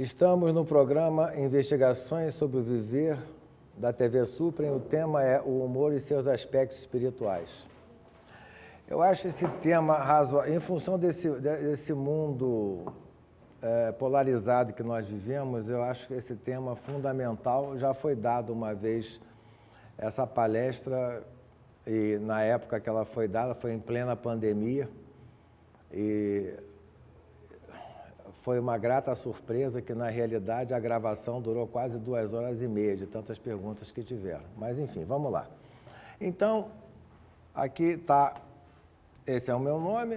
Estamos no programa Investigações sobre o Viver da TV Suprem. O tema é o humor e seus aspectos espirituais. Eu acho esse tema razoável, em função desse mundo polarizado que nós vivemos, eu acho que esse tema fundamental já foi dado uma vez essa palestra, e na época que ela foi dada, foi em plena pandemia, e foi uma grata surpresa que, na realidade, a gravação durou quase 2h30, de tantas perguntas que tiveram. Mas, enfim, vamos lá. Então, aqui está, esse é o meu nome,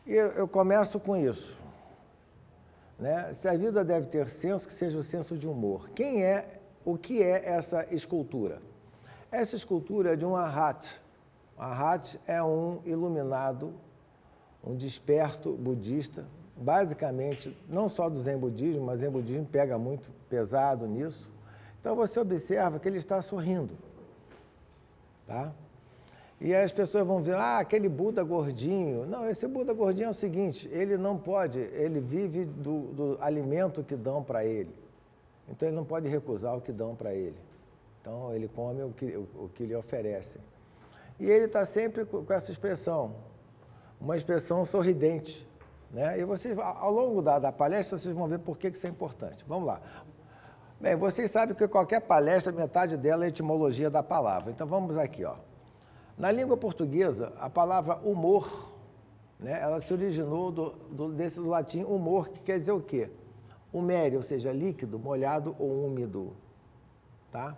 e eu começo com isso. Né? Se a vida deve ter senso, que seja o senso de humor. O que é essa escultura? Essa escultura é de um arhat. Arhat é um iluminado, um desperto budista, basicamente, não só do Zen budismo, mas o Zen budismo pega muito pesado nisso. Então, você observa que ele está sorrindo. Tá? E aí as pessoas vão ver, aquele Buda gordinho. Não, esse Buda gordinho é o seguinte, ele não pode, ele vive do alimento que dão para ele. Então, ele não pode recusar o que dão para ele. Então, ele come o que lhe oferecem. E ele está sempre com essa expressão, uma expressão sorridente. Né? E vocês, ao longo da palestra, vocês vão ver por que isso é importante. Vamos lá. Bem, vocês sabem que qualquer palestra, metade dela é a etimologia da palavra. Então, vamos aqui, ó. Na língua portuguesa, a palavra humor, né, ela se originou desse latim humor, que quer dizer o quê? Humere, ou seja, líquido, molhado ou úmido. Tá?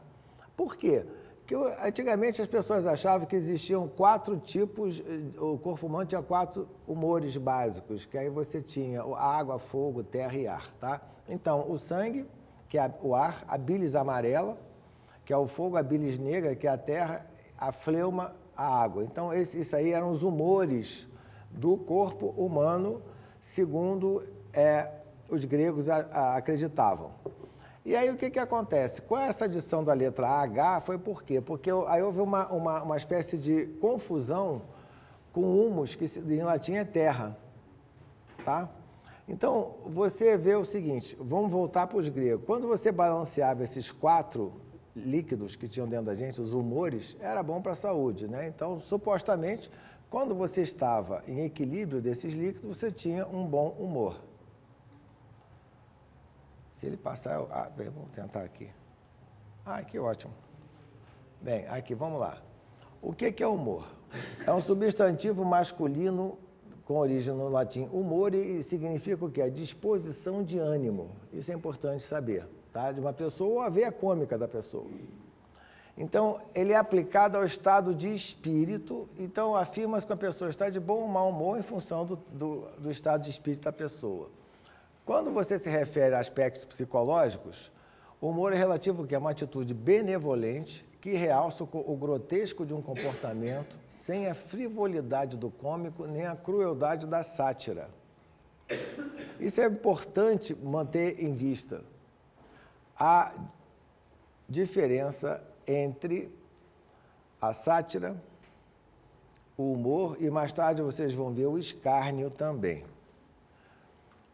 Por quê? Porque antigamente as pessoas achavam que existiam 4 tipos, o corpo humano tinha 4 humores básicos, que aí você tinha água, fogo, terra e ar. Tá? Então, o sangue, que é o ar, a bilis amarela, que é o fogo, a bilis negra, que é a terra, a fleuma, a água. Então, isso aí eram os humores do corpo humano, segundo os gregos acreditavam. E aí, o que acontece? Com essa adição da letra H, foi por quê? Porque aí houve uma espécie de confusão com humus, que em latim é terra. Tá? Então, você vê o seguinte, vamos voltar para os gregos. Quando você balanceava esses 4 líquidos que tinham dentro da gente, os humores, era bom para a saúde, né? Então, supostamente, quando você estava em equilíbrio desses líquidos, você tinha um bom humor. Se ele passar, bem, vamos tentar aqui. Que ótimo. Bem, aqui, vamos lá. O que é humor? É um substantivo masculino com origem no latim humor e significa o quê? A disposição de ânimo. Isso é importante saber. Tá? De uma pessoa ou a veia cômica da pessoa. Então, ele é aplicado ao estado de espírito, então afirma-se que a pessoa está de bom ou mau humor em função do estado de espírito da pessoa. Quando você se refere a aspectos psicológicos, o humor é relativo a uma atitude benevolente que realça o grotesco de um comportamento sem a frivolidade do cômico nem a crueldade da sátira. Isso é importante manter em vista. A diferença entre a sátira, o humor e, mais tarde, vocês vão ver o escárnio também.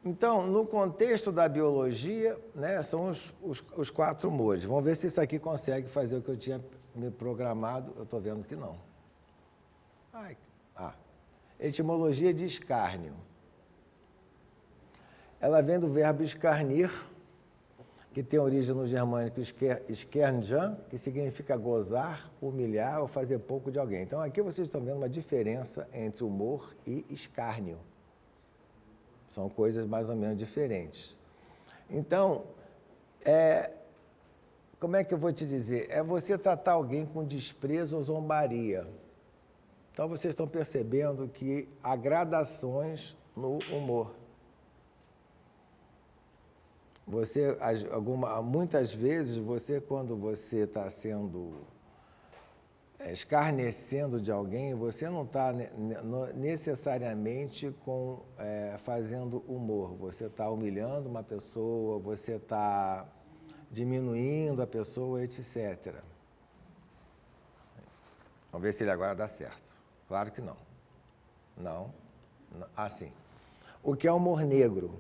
Então, no contexto da biologia, né, são os 4 humores. Vamos ver se isso aqui consegue fazer o que eu tinha me programado. Eu estou vendo que não. Etimologia de escárnio. Ela vem do verbo escarnir, que tem origem no germânico skernjan, que significa gozar, humilhar ou fazer pouco de alguém. Então, aqui vocês estão vendo uma diferença entre humor e escárnio. São coisas mais ou menos diferentes. Então, como é que eu vou te dizer? É você tratar alguém com desprezo ou zombaria. Então, vocês estão percebendo que há gradações no humor. Muitas vezes, quando você está sendo escarnecendo de alguém, você não está necessariamente fazendo humor. Você está humilhando uma pessoa, você está diminuindo a pessoa, etc. Vamos ver se ele agora dá certo. Claro que não. Não. Sim. O que é humor negro?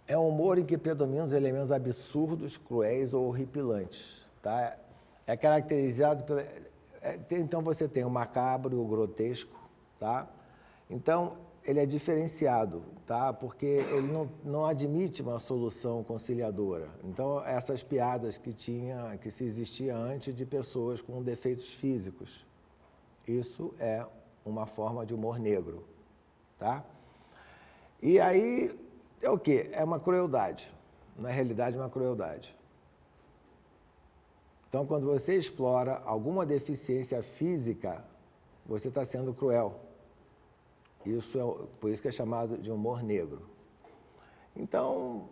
é um humor em que predominam os elementos absurdos, cruéis ou horripilantes. Tá? É caracterizado pela... Então, você tem o macabro e o grotesco. Tá? Então, ele é diferenciado, tá? Porque ele não admite uma solução conciliadora. Então, essas piadas que se existia antes de pessoas com defeitos físicos, isso é uma forma de humor negro. Tá? E aí, é o quê? É uma crueldade. Na realidade, é uma crueldade. Então, quando você explora alguma deficiência física, você está sendo cruel. Por isso que é chamado de humor negro. Então,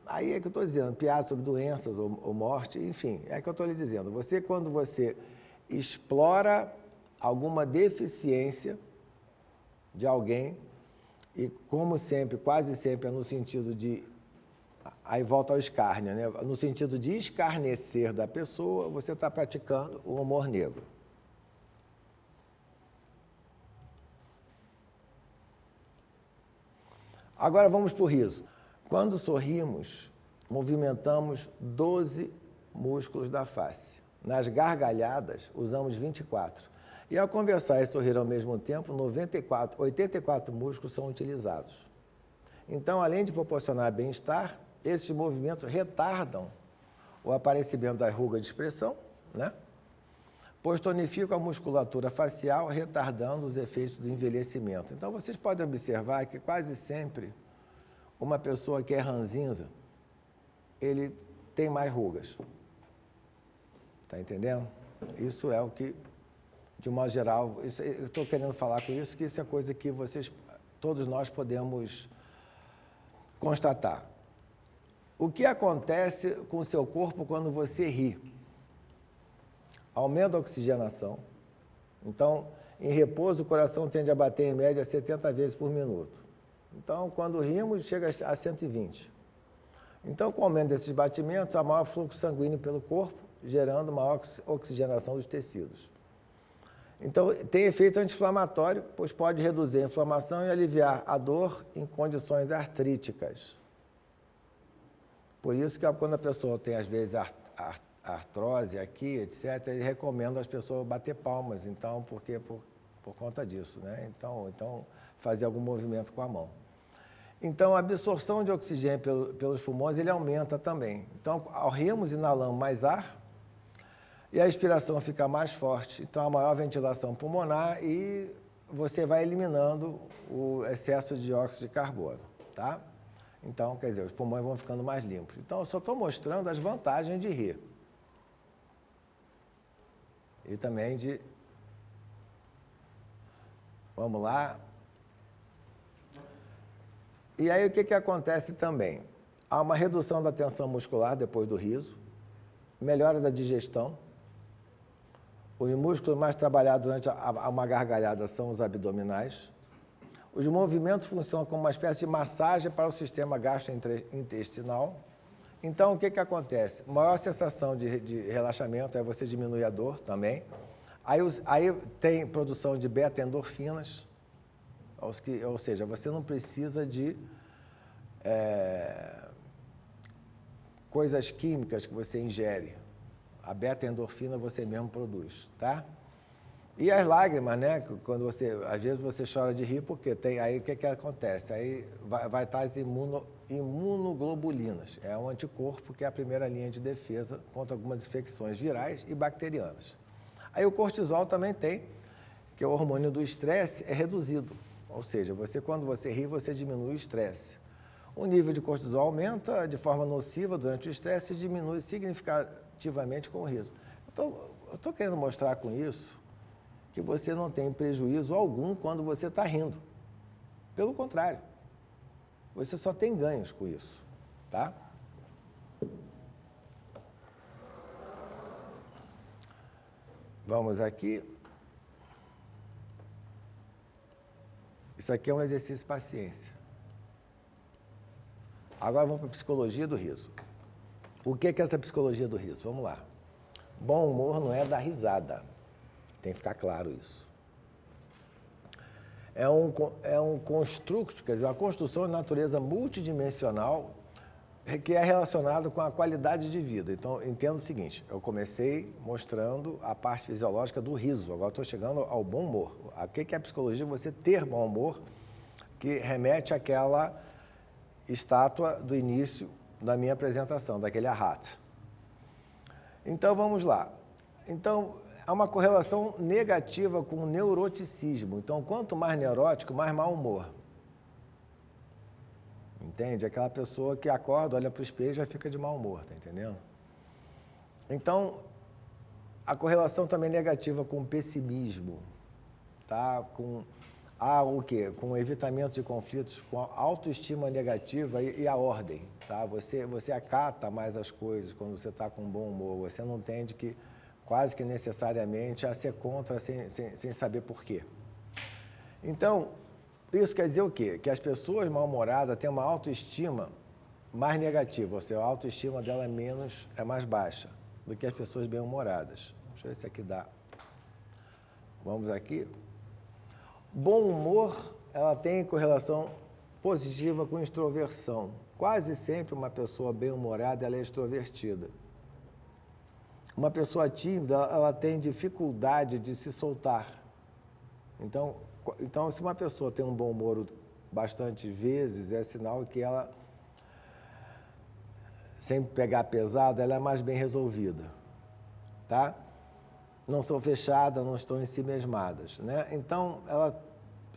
aí é que eu estou dizendo, piadas sobre doenças ou morte, enfim, é que eu estou lhe dizendo. Quando você explora alguma deficiência de alguém, e como sempre, quase sempre é no sentido de... Aí volta ao escárnio, né? No sentido de escarnecer da pessoa, você está praticando o humor negro. Agora vamos para o riso. Quando sorrimos, movimentamos 12 músculos da face. Nas gargalhadas, usamos 24. E ao conversar e sorrir ao mesmo tempo, 84 músculos são utilizados. Então, além de proporcionar bem-estar, esses movimentos retardam o aparecimento da ruga de expressão, né? Pois tonificam a musculatura facial, retardando os efeitos do envelhecimento. Então, vocês podem observar que quase sempre uma pessoa que é ranzinza, ele tem mais rugas. Está entendendo? Isso é o que, de modo geral, eu estou querendo falar com isso, que isso é coisa que todos nós podemos constatar. O que acontece com o seu corpo quando você ri? Aumenta a oxigenação. Então, em repouso, o coração tende a bater em média 70 vezes por minuto. Então, quando rimos, chega a 120. Então, com o aumento desses batimentos, há maior fluxo sanguíneo pelo corpo, gerando maior oxigenação dos tecidos. Então, tem efeito anti-inflamatório, pois pode reduzir a inflamação e aliviar a dor em condições artríticas. Por isso que quando a pessoa tem, às vezes, artrose aqui, etc., ele recomenda as pessoas bater palmas, então, porque por conta disso, né? Então, fazer algum movimento com a mão. Então, a absorção de oxigênio pelos pulmões, ele aumenta também. Então, ao rirmos, inalamos mais ar e a expiração fica mais forte. Então, a maior ventilação pulmonar e você vai eliminando o excesso de dióxido de carbono, tá? Então, quer dizer, os pulmões vão ficando mais limpos. Então, eu só estou mostrando as vantagens de rir. E também de... Vamos lá. E aí, o que acontece também? Há uma redução da tensão muscular depois do riso, melhora da digestão. Os músculos mais trabalhados durante uma gargalhada são os abdominais. Os movimentos funcionam como uma espécie de massagem para o sistema gastrointestinal. Então, o que acontece? Maior sensação de relaxamento, aí você diminui a dor também. Aí tem produção de beta-endorfinas, ou seja, você não precisa de coisas químicas que você ingere. A beta-endorfina você mesmo produz, tá? E as lágrimas, né? Quando às vezes você chora de rir, porque aí o que acontece? Aí vai estar as imunoglobulinas. É um anticorpo que é a primeira linha de defesa contra algumas infecções virais e bacterianas. Aí o cortisol também tem, que é o hormônio do estresse, é reduzido. Ou seja, quando você ri, você diminui o estresse. O nível de cortisol aumenta de forma nociva durante o estresse e diminui significativamente com o riso. Então, eu estou querendo mostrar com isso que você não tem prejuízo algum quando você está rindo. Pelo contrário, você só tem ganhos com isso, tá? Vamos aqui. Isso aqui é um exercício de paciência. Agora vamos para a psicologia do riso. O que é essa psicologia do riso? Vamos lá. Bom humor não é dar risada. Tem que ficar claro isso. É um construto, quer dizer, uma construção de natureza multidimensional que é relacionado com a qualidade de vida. Então, entendo o seguinte, eu comecei mostrando a parte fisiológica do riso, agora estou chegando ao bom humor. O que é a psicologia? Você ter bom humor, que remete àquela estátua do início da minha apresentação, daquele arhat. Então, vamos lá. Então, há uma correlação negativa com o neuroticismo. Então, quanto mais neurótico, mais mau humor. Entende? Aquela pessoa que acorda, olha para o espelho e já fica de mau humor, tá entendendo? Então, a correlação também negativa com o pessimismo, tá? Com o quê? Com o evitamento de conflitos, com a autoestima negativa e a ordem, tá? Você acata mais as coisas quando você está com bom humor, você não tende que, quase que necessariamente, a ser contra sem saber por quê. Então, isso quer dizer o quê? Que as pessoas mal-humoradas têm uma autoestima mais negativa, ou seja, a autoestima dela é mais baixa do que as pessoas bem-humoradas. Deixa eu ver se aqui dá. Vamos aqui. Bom humor, ela tem correlação positiva com extroversão. Quase sempre uma pessoa bem-humorada, ela é extrovertida. Uma pessoa tímida, ela tem dificuldade de se soltar. Então, se uma pessoa tem um bom humor bastante vezes, é sinal que ela, sem pegar pesado, ela é mais bem resolvida, tá? Não são fechadas, não estão ensimesmadas, né? Então, elas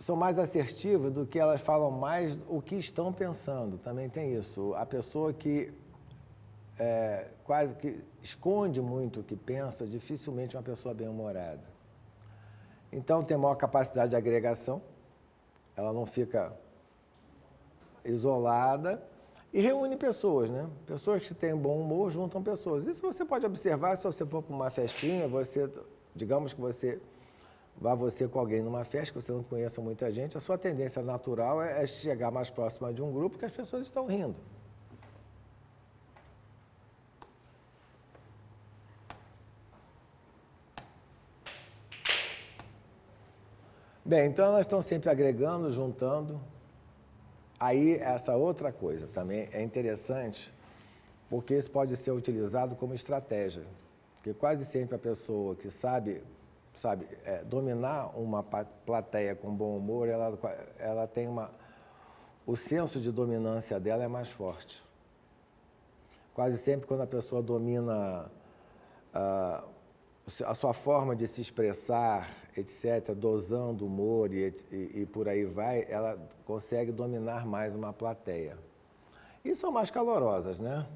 são mais assertivas do que elas falam mais o que estão pensando, também tem isso. A pessoa que quase que esconde muito o que pensa, dificilmente é uma pessoa bem-humorada. Então, tem maior capacidade de agregação, ela não fica isolada e reúne pessoas, né? Pessoas que têm bom humor juntam pessoas. Isso você pode observar se você for para uma festinha, digamos que você com alguém numa festa, que você não conheça muita gente, a sua tendência natural é chegar mais próxima de um grupo que as pessoas estão rindo. Bem, então elas estão sempre agregando, juntando. Aí, essa outra coisa também é interessante, porque isso pode ser utilizado como estratégia. Porque quase sempre a pessoa que sabe dominar uma plateia com bom humor, ela tem o senso de dominância dela é mais forte. Quase sempre quando a pessoa domina a sua forma de se expressar, etc., dosando o humor e por aí vai, ela consegue dominar mais uma plateia. E são mais calorosas, né?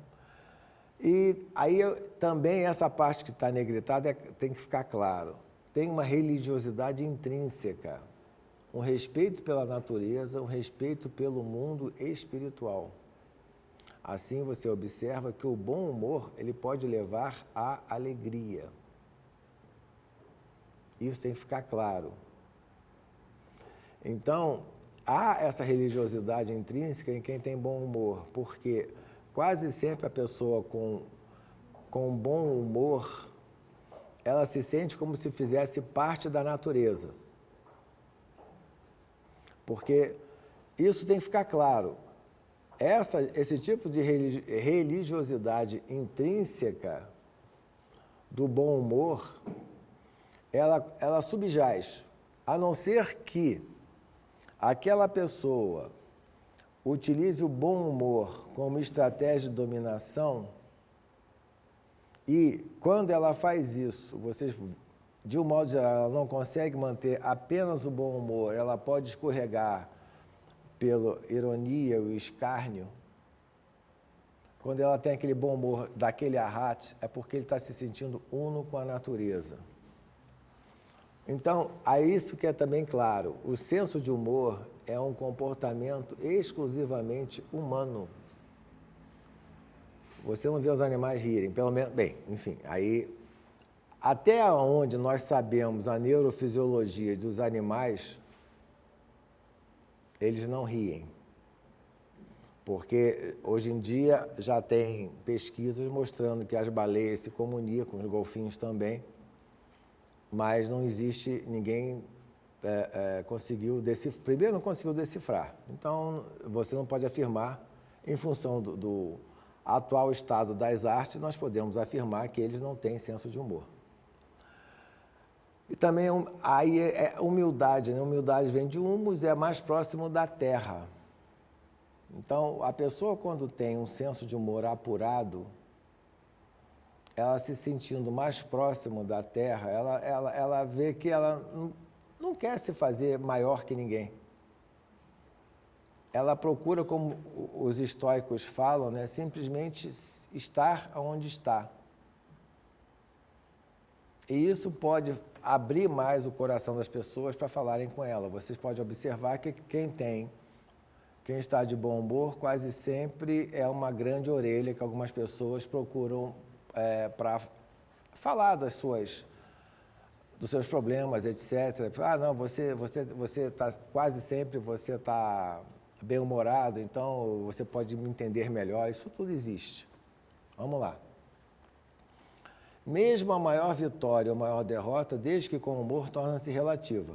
E aí também essa parte que está negritada tem que ficar claro. Tem uma religiosidade intrínseca, um respeito pela natureza, um respeito pelo mundo espiritual. Assim você observa que o bom humor ele pode levar à alegria. Isso tem que ficar claro. Então, há essa religiosidade intrínseca em quem tem bom humor, porque quase sempre a pessoa com bom humor, ela se sente como se fizesse parte da natureza. Porque isso tem que ficar claro. Esse tipo de religiosidade intrínseca do bom humor, ela subjaz, a não ser que aquela pessoa utilize o bom humor como estratégia de dominação e, quando ela faz isso, de um modo geral, ela não consegue manter apenas o bom humor, ela pode escorregar pela ironia e o escárnio. Quando ela tem aquele bom humor daquele arhat, é porque ele está se sentindo uno com a natureza. Então, há isso que é também claro, o senso de humor é um comportamento exclusivamente humano. Você não vê os animais rirem, pelo menos, bem, enfim, aí, até onde nós sabemos a neurofisiologia dos animais, eles não riem. Porque hoje em dia já tem pesquisas mostrando que as baleias se comunicam, os golfinhos também, mas não existe, ninguém conseguiu decifrar. Primeiro, não conseguiu decifrar. Então, você não pode afirmar, em função atual estado das artes, nós podemos afirmar que eles não têm senso de humor. E também aí é humildade, né? Humildade vem de humus, é mais próximo da terra. Então, a pessoa quando tem um senso de humor apurado, ela se sentindo mais próximo da terra, ela vê que ela não quer se fazer maior que ninguém. Ela procura, como os estoicos falam, né, simplesmente estar onde está. E isso pode abrir mais o coração das pessoas para falarem com ela. Vocês podem observar que quem está de bom humor quase sempre é uma grande orelha que algumas pessoas procuram para falar dos seus problemas, etc. Ah, não, você está quase sempre, você está bem-humorado, então você pode me entender melhor. Isso tudo existe. Vamos lá. Mesmo a maior vitória ou maior derrota, desde que com humor, torna-se relativa.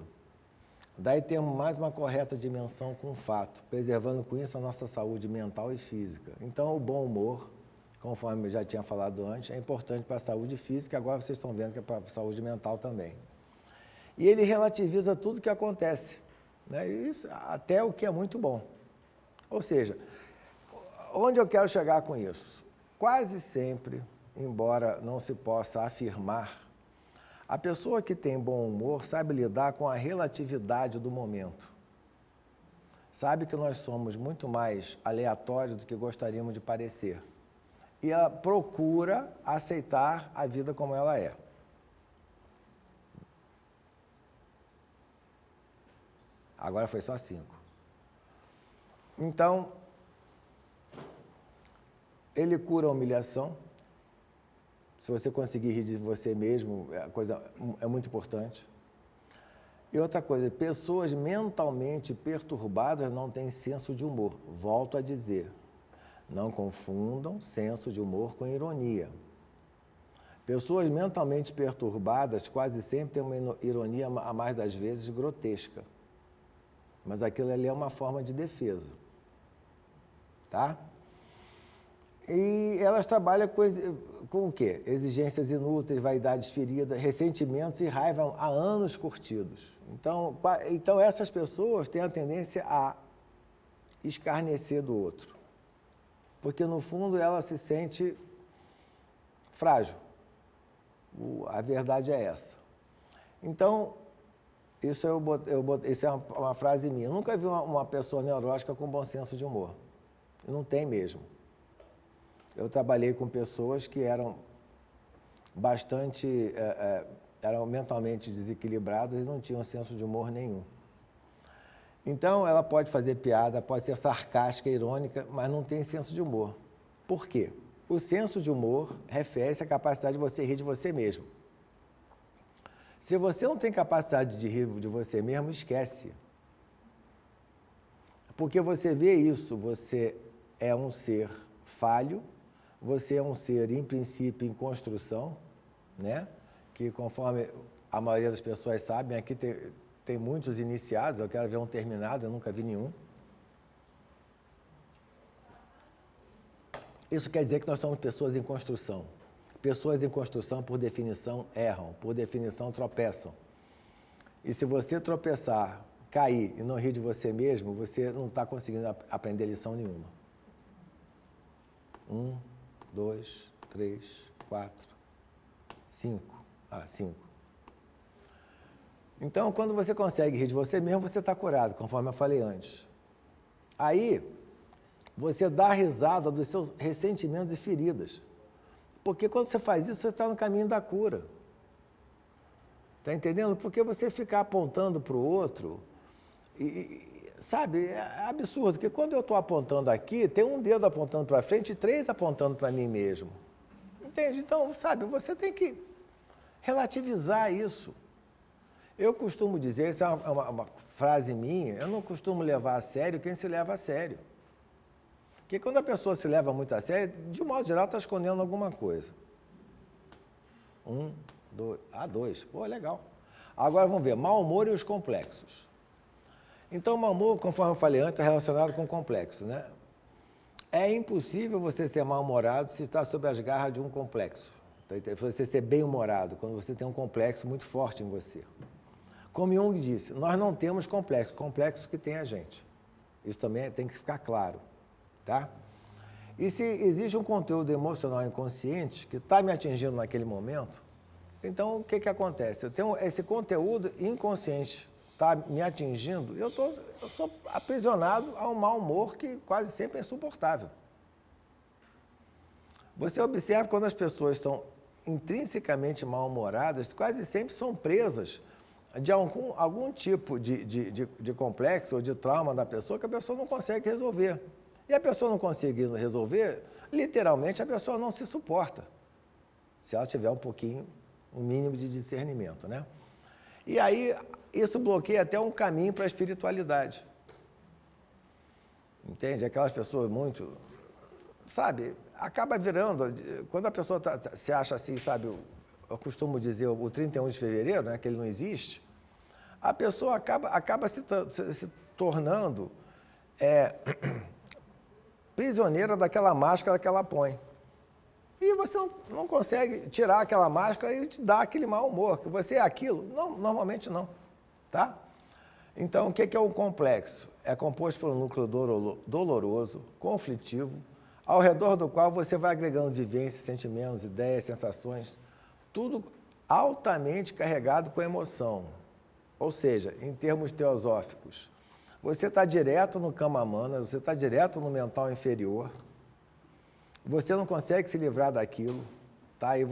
Daí temos mais uma correta dimensão com o fato, preservando com isso a nossa saúde mental e física. Então, o bom humor, conforme eu já tinha falado antes, é importante para a saúde física, agora vocês estão vendo que é para a saúde mental também. E ele relativiza tudo que acontece, né? Isso, até o que é muito bom. Ou seja, onde eu quero chegar com isso? Quase sempre, embora não se possa afirmar, a pessoa que tem bom humor sabe lidar com a relatividade do momento. Sabe que nós somos muito mais aleatórios do que gostaríamos de parecer. E ela procura aceitar a vida como ela é. Agora foi só 5. Então, ele cura a humilhação. Se você conseguir rir de você mesmo, a coisa é muito importante. E outra coisa, pessoas mentalmente perturbadas não têm senso de humor. Volto a dizer, não confundam senso de humor com ironia. Pessoas mentalmente perturbadas quase sempre têm uma ironia, a mais das vezes, grotesca. Mas aquilo ali é uma forma de defesa. Tá? E elas trabalham com o quê? Exigências inúteis, vaidades feridas, ressentimentos e raiva há anos curtidos. Então essas pessoas têm a tendência a escarnecer do outro. Porque, no fundo, ela se sente frágil. A verdade é essa. Então, isso é uma frase minha. Eu nunca vi uma pessoa neurótica com bom senso de humor. Não tem mesmo. Eu trabalhei com pessoas que eram eram mentalmente desequilibradas e não tinham senso de humor nenhum. Então, ela pode fazer piada, pode ser sarcástica, irônica, mas não tem senso de humor. Por quê? O senso de humor refere-se à capacidade de você rir de você mesmo. Se você não tem capacidade de rir de você mesmo, esquece. Porque você vê isso, você é um ser falho, você é um ser, em princípio, em construção, né? Que, conforme a maioria das pessoas sabem, aqui tem muitos iniciados, eu quero ver um terminado, eu nunca vi nenhum. Isso quer dizer que nós somos pessoas em construção. Pessoas em construção, por definição, erram, por definição, tropeçam. E se você tropeçar, cair e não rir de você mesmo, você não está conseguindo aprender lição nenhuma. 1, 2, 3, 4, 5. 5. Então, quando você consegue rir de você mesmo, você está curado, conforme eu falei antes. Aí, você dá risada dos seus ressentimentos e feridas. Porque quando você faz isso, você está no caminho da cura. Está entendendo? Porque você ficar apontando para o outro, sabe, é absurdo. Porque quando eu estou apontando aqui, tem um dedo apontando para frente e 3 apontando para mim mesmo. Entende? Então, sabe, você tem que relativizar isso. Eu costumo dizer, essa é uma frase minha, eu não costumo levar a sério quem se leva a sério. Porque quando a pessoa se leva muito a sério, de um modo geral, está escondendo alguma coisa. 1, 2, 2. Pô, legal. Agora vamos ver, mau humor e os complexos. Então, o mau humor, conforme eu falei antes, é relacionado com complexo, né? É impossível você ser mal-humorado se está sob as garras de um complexo. Você ser bem-humorado, quando você tem um complexo muito forte em você. Como Jung disse, nós não temos complexo, complexo que tem a gente. Isso também tem que ficar claro, tá? E se existe um conteúdo emocional inconsciente que está me atingindo naquele momento, então o que acontece? Eu tenho esse conteúdo inconsciente está me atingindo, eu sou aprisionado a um mau humor que quase sempre é insuportável. Você observa quando as pessoas estão intrinsecamente mal-humoradas, quase sempre são presas de algum tipo de complexo ou de trauma da pessoa que a pessoa não consegue resolver. E a pessoa não conseguindo resolver, literalmente a pessoa não se suporta, se ela tiver um mínimo de discernimento, né? E aí, isso bloqueia até um caminho para a espiritualidade. Entende? Aquelas pessoas muito, sabe, acaba virando, quando a pessoa se acha assim, sabe, eu costumo dizer o 31 de fevereiro, né, que ele não existe, a pessoa acaba se tornando prisioneira daquela máscara que ela põe. E você não consegue tirar aquela máscara e te dar aquele mau humor, que você é aquilo. Não, normalmente não, tá? Então, o que é o complexo? É composto por um núcleo doloroso, conflitivo, ao redor do qual você vai agregando vivências, sentimentos, ideias, sensações, tudo altamente carregado com emoção. Ou seja, em termos teosóficos, você está direto no Kamamana, você está direto no mental inferior, você não consegue se livrar daquilo, tá? E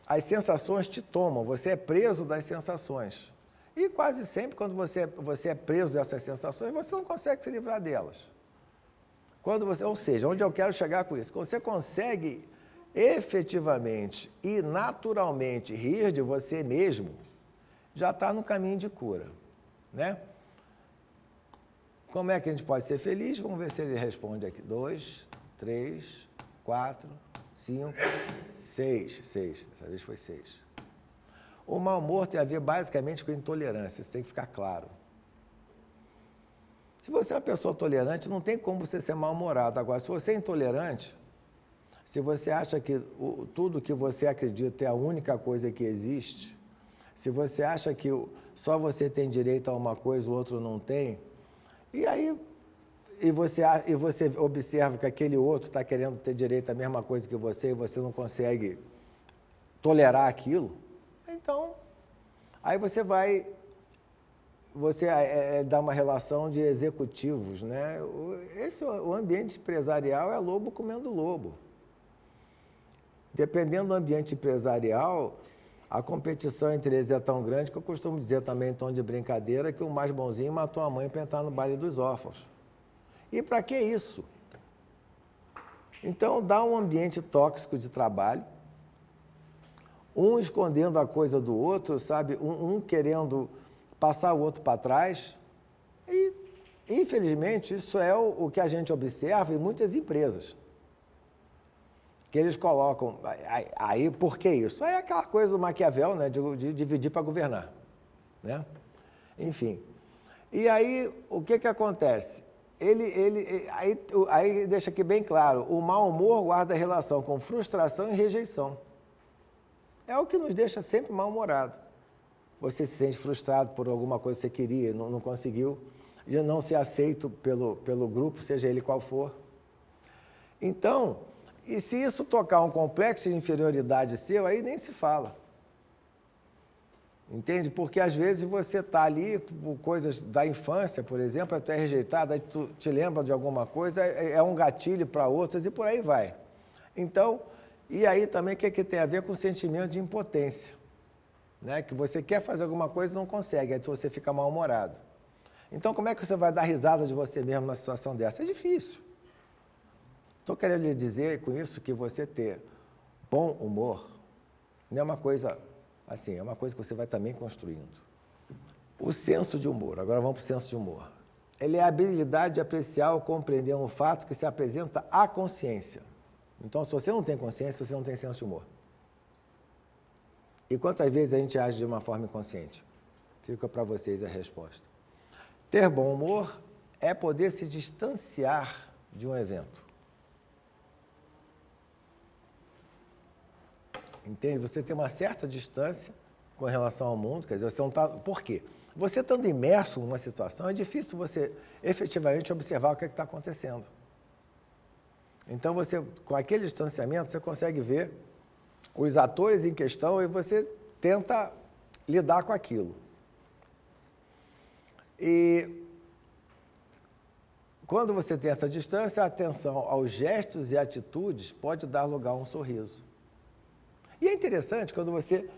as sensações te tomam, você é preso das sensações. E quase sempre, quando você é preso dessas sensações, você não consegue se livrar delas. Ou seja, onde eu quero chegar com isso? Quando você consegue efetivamente e naturalmente rir de você mesmo, já está no caminho de cura, né? Como é que a gente pode ser feliz? Vamos ver se ele responde aqui. 2, 3, 4, 5, 6. 6. Dessa vez foi 6. O mau humor tem a ver basicamente com intolerância, isso tem que ficar claro. Se você é uma pessoa tolerante, não tem como você ser mal-humorado. Agora, se você é intolerante, se você acha que tudo que você acredita é a única coisa que existe, se você acha que só você tem direito a uma coisa, o outro não tem, e você observa que aquele outro está querendo ter direito à mesma coisa que você e você não consegue tolerar aquilo, então, aí você dá uma relação de executivos, né? O ambiente empresarial é lobo comendo lobo. Dependendo do ambiente empresarial, a competição entre eles é tão grande que eu costumo dizer também em tom de brincadeira que o mais bonzinho matou a mãe para entrar no baile dos órfãos. E para que isso? Então, dá um ambiente tóxico de trabalho, um escondendo a coisa do outro, sabe? Um querendo passar o outro para trás. E, infelizmente, isso é o que a gente observa em muitas empresas. Que eles colocam... Aí, por que isso? Aí é aquela coisa do Maquiavel, né? De dividir para governar, né? Enfim. E aí, o que acontece? Aí deixa aqui bem claro, o mau humor guarda relação com frustração e rejeição. É o que nos deixa sempre mal-humorado. Você se sente frustrado por alguma coisa que você queria, não conseguiu, de não ser aceito pelo grupo, seja ele qual for. Então, e se isso tocar um complexo de inferioridade seu, aí nem se fala. Entende? Porque às vezes você está ali por coisas da infância, por exemplo, tu é rejeitado, aí tu te lembra de alguma coisa, é um gatilho para outras e por aí vai. Então, e aí também o que tem a ver com o sentimento de impotência, né? Que você quer fazer alguma coisa e não consegue, aí você fica mal-humorado. Então, como é que você vai dar risada de você mesmo numa situação dessa? É difícil. Estou querendo lhe dizer com isso que você ter bom humor não é uma coisa assim, é uma coisa que você vai também construindo. O senso de humor, agora vamos para o senso de humor. Ele é a habilidade de apreciar ou compreender um fato que se apresenta à consciência. Então, se você não tem consciência, você não tem senso de humor. E quantas vezes a gente age de uma forma inconsciente? Fica para vocês a resposta. Ter bom humor é poder se distanciar de um evento. Entende? Você tem uma certa distância com relação ao mundo, quer dizer, você não está... Por quê? Você estando imerso numa situação, é difícil você efetivamente observar o que está acontecendo. Então, você, com aquele distanciamento, você consegue ver os atores em questão e você tenta lidar com aquilo. E quando você tem essa distância, a atenção aos gestos e atitudes pode dar lugar a um sorriso. E é interessante quando você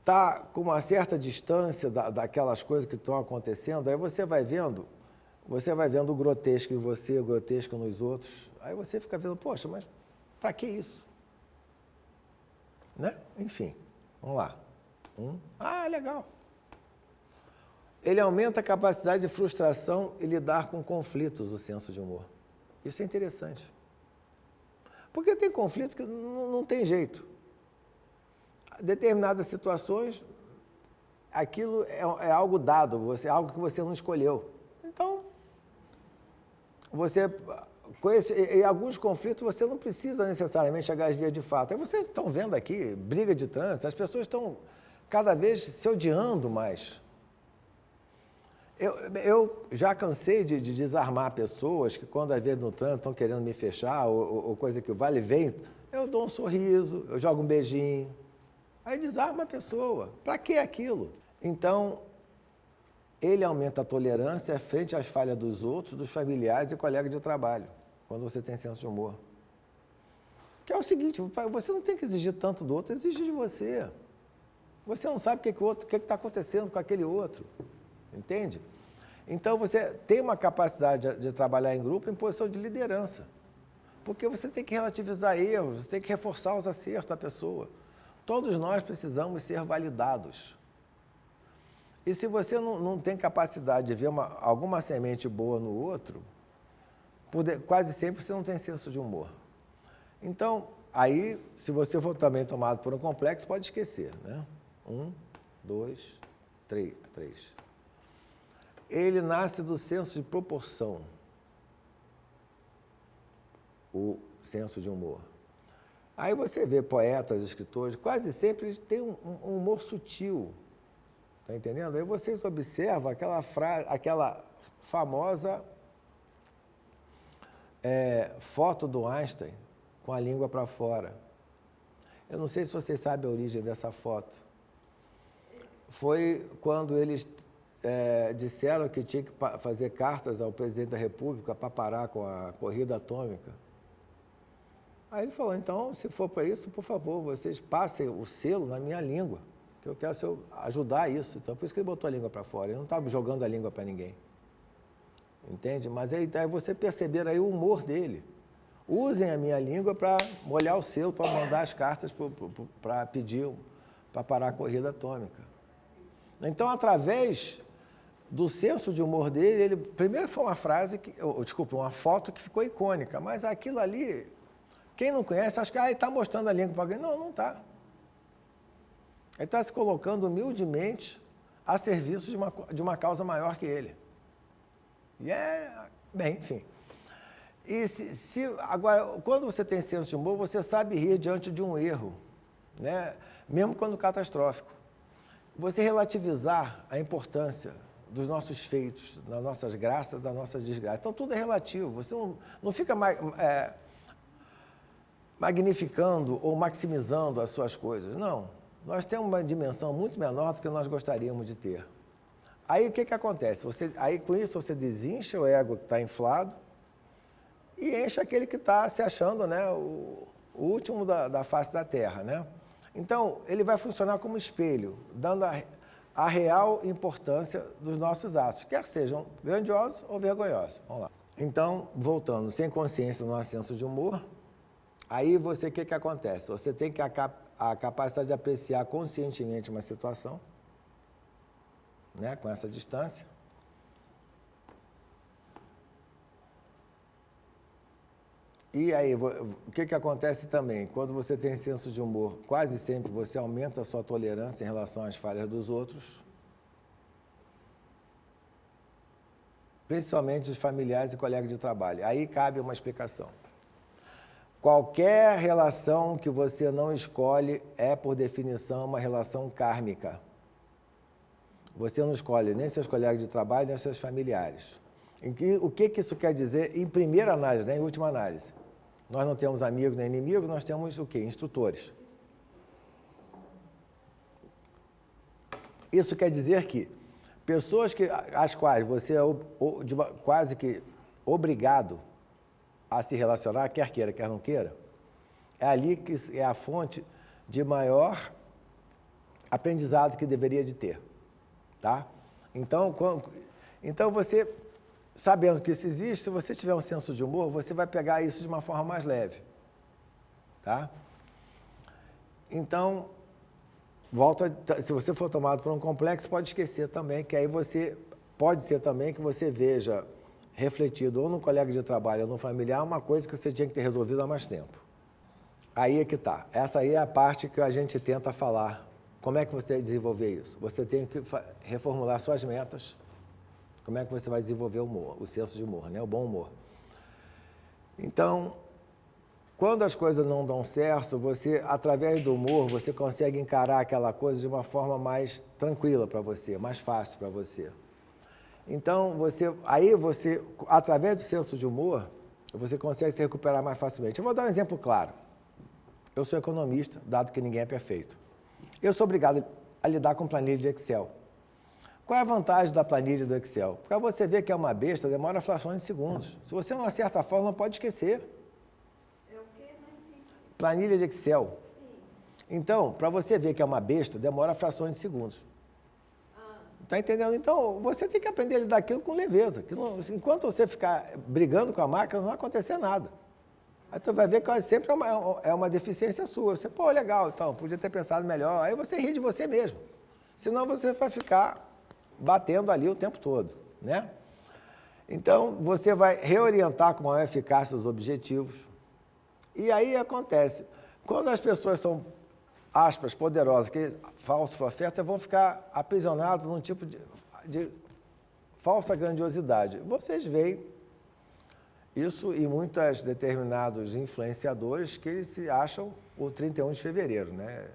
está com uma certa distância daquelas coisas que estão acontecendo, aí você vai vendo o grotesco em você, o grotesco nos outros, aí você fica vendo, poxa, mas para que isso? Né? Enfim, vamos lá. Legal. Ele aumenta a capacidade de frustração e lidar com conflitos, o senso de humor. Isso é interessante. Porque tem conflitos que não tem jeito. Determinadas situações, aquilo é algo dado, é algo que você não escolheu. Então, em alguns conflitos você não precisa necessariamente chegar às vias de fato. Aí vocês estão vendo aqui, briga de trânsito, as pessoas estão cada vez se odiando mais. Eu já cansei de desarmar pessoas que, quando às vezes no trânsito estão querendo me fechar, ou coisa que vale e vem, eu dou um sorriso, eu jogo um beijinho. Aí desarma a pessoa. Para que aquilo? Então, ele aumenta a tolerância frente às falhas dos outros, dos familiares e colegas de trabalho, quando você tem senso de humor. Que é o seguinte, você não tem que exigir tanto do outro, exige de você. Você não sabe o que está acontecendo com aquele outro. Entende? Então, você tem uma capacidade de trabalhar em grupo em posição de liderança. Porque você tem que relativizar erros, você tem que reforçar os acertos da pessoa. Todos nós precisamos ser validados. E se você não tem capacidade de ver alguma semente boa no outro, quase sempre você não tem senso de humor. Então, aí, se você for também tomado por um complexo, pode esquecer, né? 1, 2, 3. Ele nasce do senso de proporção, o senso de humor. Aí você vê poetas, escritores, quase sempre eles têm um humor sutil, está entendendo? Aí vocês observam aquela famosa foto do Einstein com a língua para fora. Eu não sei se vocês sabem a origem dessa foto. Foi quando eles disseram que tinha que fazer cartas ao presidente da República para parar com a corrida atômica. Aí ele falou, então, se for para isso, por favor, vocês passem o selo na minha língua, que eu quero ajudar isso. Então, por isso que ele botou a língua para fora. Ele não estava jogando a língua para ninguém. Entende? Mas aí você perceber aí o humor dele. Usem a minha língua para molhar o selo, para mandar as cartas para pedir, para parar a corrida atômica. Então, através do senso de humor dele, primeiro foi uma foto que ficou icônica, mas aquilo ali, quem não conhece, acha que ele está mostrando a língua para alguém. Não, não está. Ele está se colocando humildemente a serviço de uma causa maior que ele. E bem, enfim. E agora, quando você tem senso de humor, você sabe rir diante de um erro, né? Mesmo quando catastrófico. Você relativizar a importância dos nossos feitos, das nossas graças, das nossas desgraças. Então, tudo é relativo. Você não fica magnificando ou maximizando as suas coisas. Não. Nós temos uma dimensão muito menor do que nós gostaríamos de ter. Aí, o que acontece? Aí, com isso, você desincha o ego que está inflado e enche aquele que está se achando, né, o último da face da Terra, né? Então, ele vai funcionar como espelho, dando a real importância dos nossos atos, quer sejam grandiosos ou vergonhosos. Vamos lá. Então, voltando, sem consciência no senso de humor, aí o que acontece? Você tem a capacidade de apreciar conscientemente uma situação, né, com essa distância. E aí, o que acontece também? Quando você tem senso de humor, quase sempre você aumenta a sua tolerância em relação às falhas dos outros, principalmente os familiares e colegas de trabalho. Aí cabe uma explicação. Qualquer relação que você não escolhe é, por definição, uma relação kármica. Você não escolhe nem seus colegas de trabalho, nem seus familiares. O que isso quer dizer em primeira análise, né? Em última análise? Nós não temos amigos nem inimigos, nós temos o quê? Instrutores. Isso quer dizer que pessoas às quais você é quase que obrigado a se relacionar, quer queira, quer não queira, é ali que é a fonte de maior aprendizado que deveria de ter, tá? Então você, sabendo que isso existe, se você tiver um senso de humor, você vai pegar isso de uma forma mais leve, tá? Então, se você for tomado por um complexo, pode esquecer também, que aí pode ser também que você veja refletido ou no colega de trabalho ou no familiar uma coisa que você tinha que ter resolvido há mais tempo. Aí é que está. Essa aí é a parte que a gente tenta falar. Como é que você vai desenvolver isso? Você tem que reformular suas metas. Como é que você vai desenvolver o humor, o senso de humor, né? O bom humor. Então, quando as coisas não dão certo, você, através do humor, você consegue encarar aquela coisa de uma forma mais tranquila para você, mais fácil para você. Então, através do senso de humor, você consegue se recuperar mais facilmente. Eu vou dar um exemplo claro. Eu sou economista, dado que ninguém é perfeito. Eu sou obrigado a lidar com planilha de Excel. Qual é a vantagem da planilha do Excel? Para você ver que é uma besta, demora frações de segundos. Se você não acerta a fórmula, pode esquecer. É o quê? Planilha de Excel. Sim. Então, para você ver que é uma besta, demora frações de segundos. Está entendendo? Então, você tem que aprender a lidar aquilo com leveza. Enquanto você ficar brigando com a máquina, não vai acontecer nada. Aí tu vai ver que sempre é uma deficiência sua. Você, pô, legal, então, podia ter pensado melhor. Aí você ri de você mesmo. Senão você vai ficar batendo ali o tempo todo, né? Então, você vai reorientar com maior eficácia os objetivos. E aí acontece, quando as pessoas são, aspas, poderosas, que falsos profetas, vão ficar aprisionados num tipo de falsa grandiosidade. Vocês veem isso em muitos determinados influenciadores que eles se acham o 31 de fevereiro, né?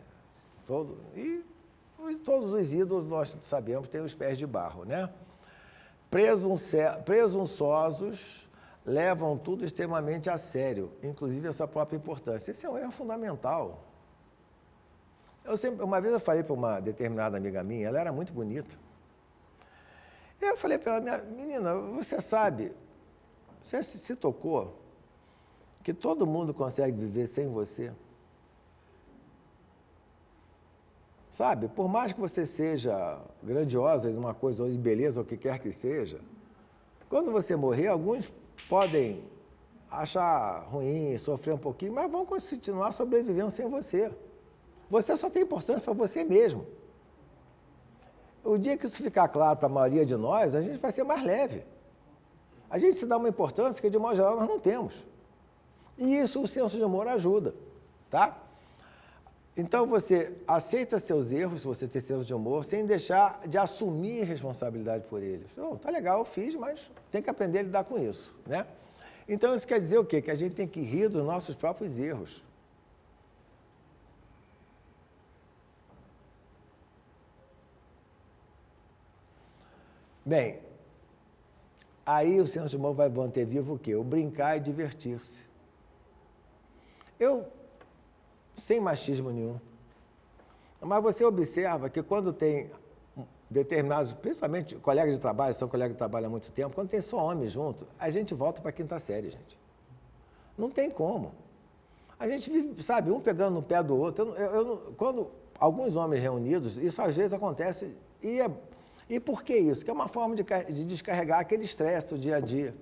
E todos os ídolos, nós sabemos, têm os pés de barro, né? Presunçosos, levam tudo extremamente a sério, inclusive a sua própria importância. Esse é um erro fundamental. Uma vez eu falei para uma determinada amiga minha, ela era muito bonita. Eu falei para ela, menina, você sabe, você se tocou que todo mundo consegue viver sem você? Sabe, por mais que você seja grandiosa em uma coisa, ou em beleza, ou o que quer que seja, quando você morrer, alguns podem achar ruim, sofrer um pouquinho, mas vão continuar sobrevivendo sem você. Você só tem importância para você mesmo. O dia que isso ficar claro para a maioria de nós, a gente vai ser mais leve. A gente se dá uma importância que, de modo geral, nós não temos. E isso o senso de humor ajuda, tá? Então, você aceita seus erros, se você tem senso de humor, sem deixar de assumir responsabilidade por eles. Oh, tá legal, eu fiz, mas tem que aprender a lidar com isso, né? Então, isso quer dizer o quê? Que a gente tem que rir dos nossos próprios erros. Bem, aí o senso de humor vai manter vivo o quê? O brincar e divertir-se. Sem machismo nenhum. Mas você observa que quando tem determinados, principalmente colegas de trabalho, são colegas de trabalho há muito tempo, quando tem só homens junto, a gente volta para a quinta série, gente. Não tem como. A gente vive, sabe, um pegando no pé do outro. Quando alguns homens reunidos, isso às vezes acontece, e por que isso? Que é uma forma de descarregar aquele estresse do dia a dia.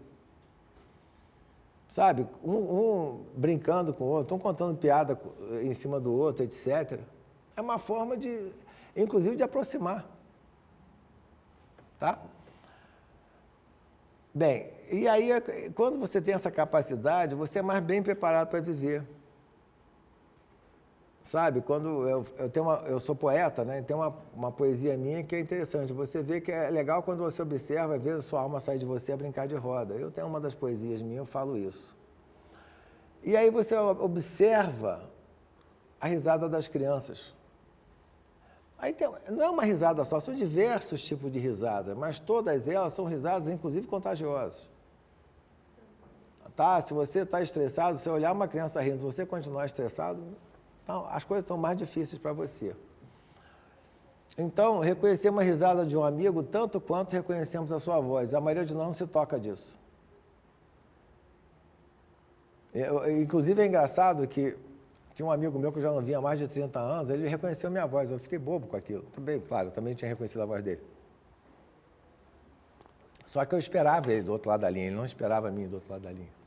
Sabe, um brincando com o outro, um contando piada em cima do outro, etc. É uma forma inclusive, de aproximar. Tá? Bem, e aí, quando você tem essa capacidade, você é mais bem preparado para viver. Sabe, quando eu sou poeta, né? Tem uma poesia minha que é interessante. Você vê que é legal quando você observa, às vezes a sua alma sai de você a brincar de roda. Eu tenho uma das poesias minhas, eu falo isso. E aí você observa a risada das crianças. Aí não é uma risada só, são diversos tipos de risada, mas todas elas são risadas, inclusive contagiosas. Tá? Se você está estressado, se olhar uma criança rindo, se você continuar estressado, então, as coisas estão mais difíceis para você. Então, reconhecer uma risada de um amigo tanto quanto reconhecemos a sua voz. A maioria de nós não se toca disso. Inclusive, é engraçado que tinha um amigo meu que eu já não via há mais de 30 anos, ele reconheceu minha voz, eu fiquei bobo com aquilo. Também, claro, eu também tinha reconhecido a voz dele. Só que eu esperava ele do outro lado da linha, ele não esperava mim do outro lado da linha.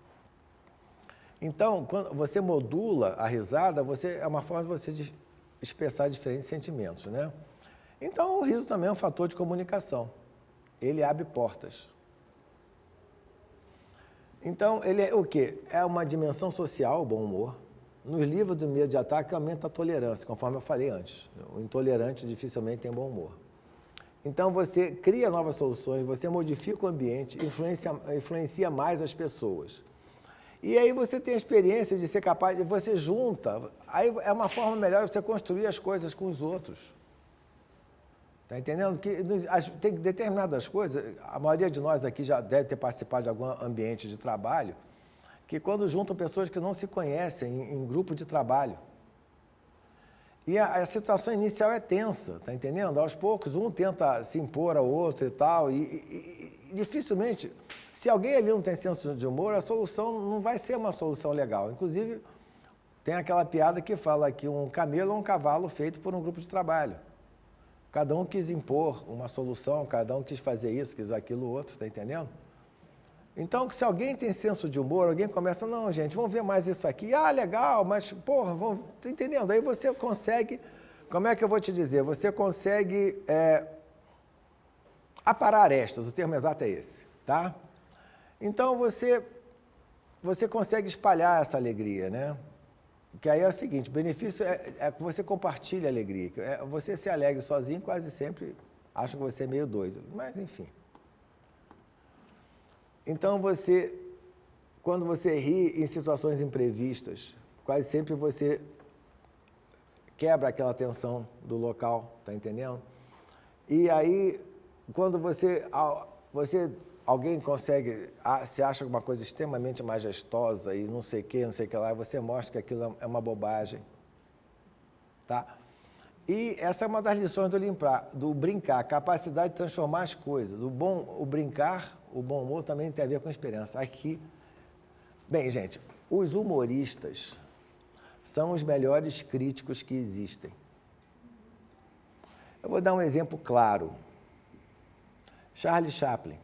Então, quando você modula a risada, é uma forma de você expressar diferentes sentimentos, né? Então, o riso também é um fator de comunicação. Ele abre portas. Então, ele é o quê? É uma dimensão social, o bom humor. Nos livros do medo de ataque, aumenta a tolerância, conforme eu falei antes. O intolerante dificilmente tem bom humor. Então, você cria novas soluções, você modifica o ambiente, influencia mais as pessoas. E aí você tem a experiência de ser capaz, você junta, aí é uma forma melhor de você construir as coisas com os outros. Está entendendo? Que tem determinadas coisas, a maioria de nós aqui já deve ter participado de algum ambiente de trabalho, que quando juntam pessoas que não se conhecem em grupo de trabalho. E a situação inicial é tensa, está entendendo? Aos poucos, um tenta se impor ao outro e tal, e dificilmente, se alguém ali não tem senso de humor, a solução não vai ser uma solução legal. Inclusive, tem aquela piada que fala que um camelo é um cavalo feito por um grupo de trabalho. Cada um quis impor uma solução, cada um quis fazer isso, quis aquilo outro, está entendendo? Então, se alguém tem senso de humor, alguém começa, não, gente, vamos ver mais isso aqui. Ah, legal, mas, porra, vamos... Tá entendendo? Aí você consegue, como é que eu vou te dizer? Você consegue aparar arestas, o termo exato é esse, tá? Então, você consegue espalhar essa alegria, né? Que aí é o seguinte, o benefício é que você compartilha a alegria. Você se alegre sozinho, quase sempre acham que você é meio doido, mas enfim. Então, quando você ri em situações imprevistas, quase sempre você quebra aquela tensão do local, tá entendendo? E aí, quando alguém consegue, se acha uma coisa extremamente majestosa e não sei o que lá, você mostra que aquilo é uma bobagem, tá? E essa é uma das lições do brincar, a capacidade de transformar as coisas. O brincar, o bom humor também tem a ver com esperança. Aqui, bem, gente, os humoristas são os melhores críticos que existem. Eu vou dar um exemplo claro. Charlie Chaplin.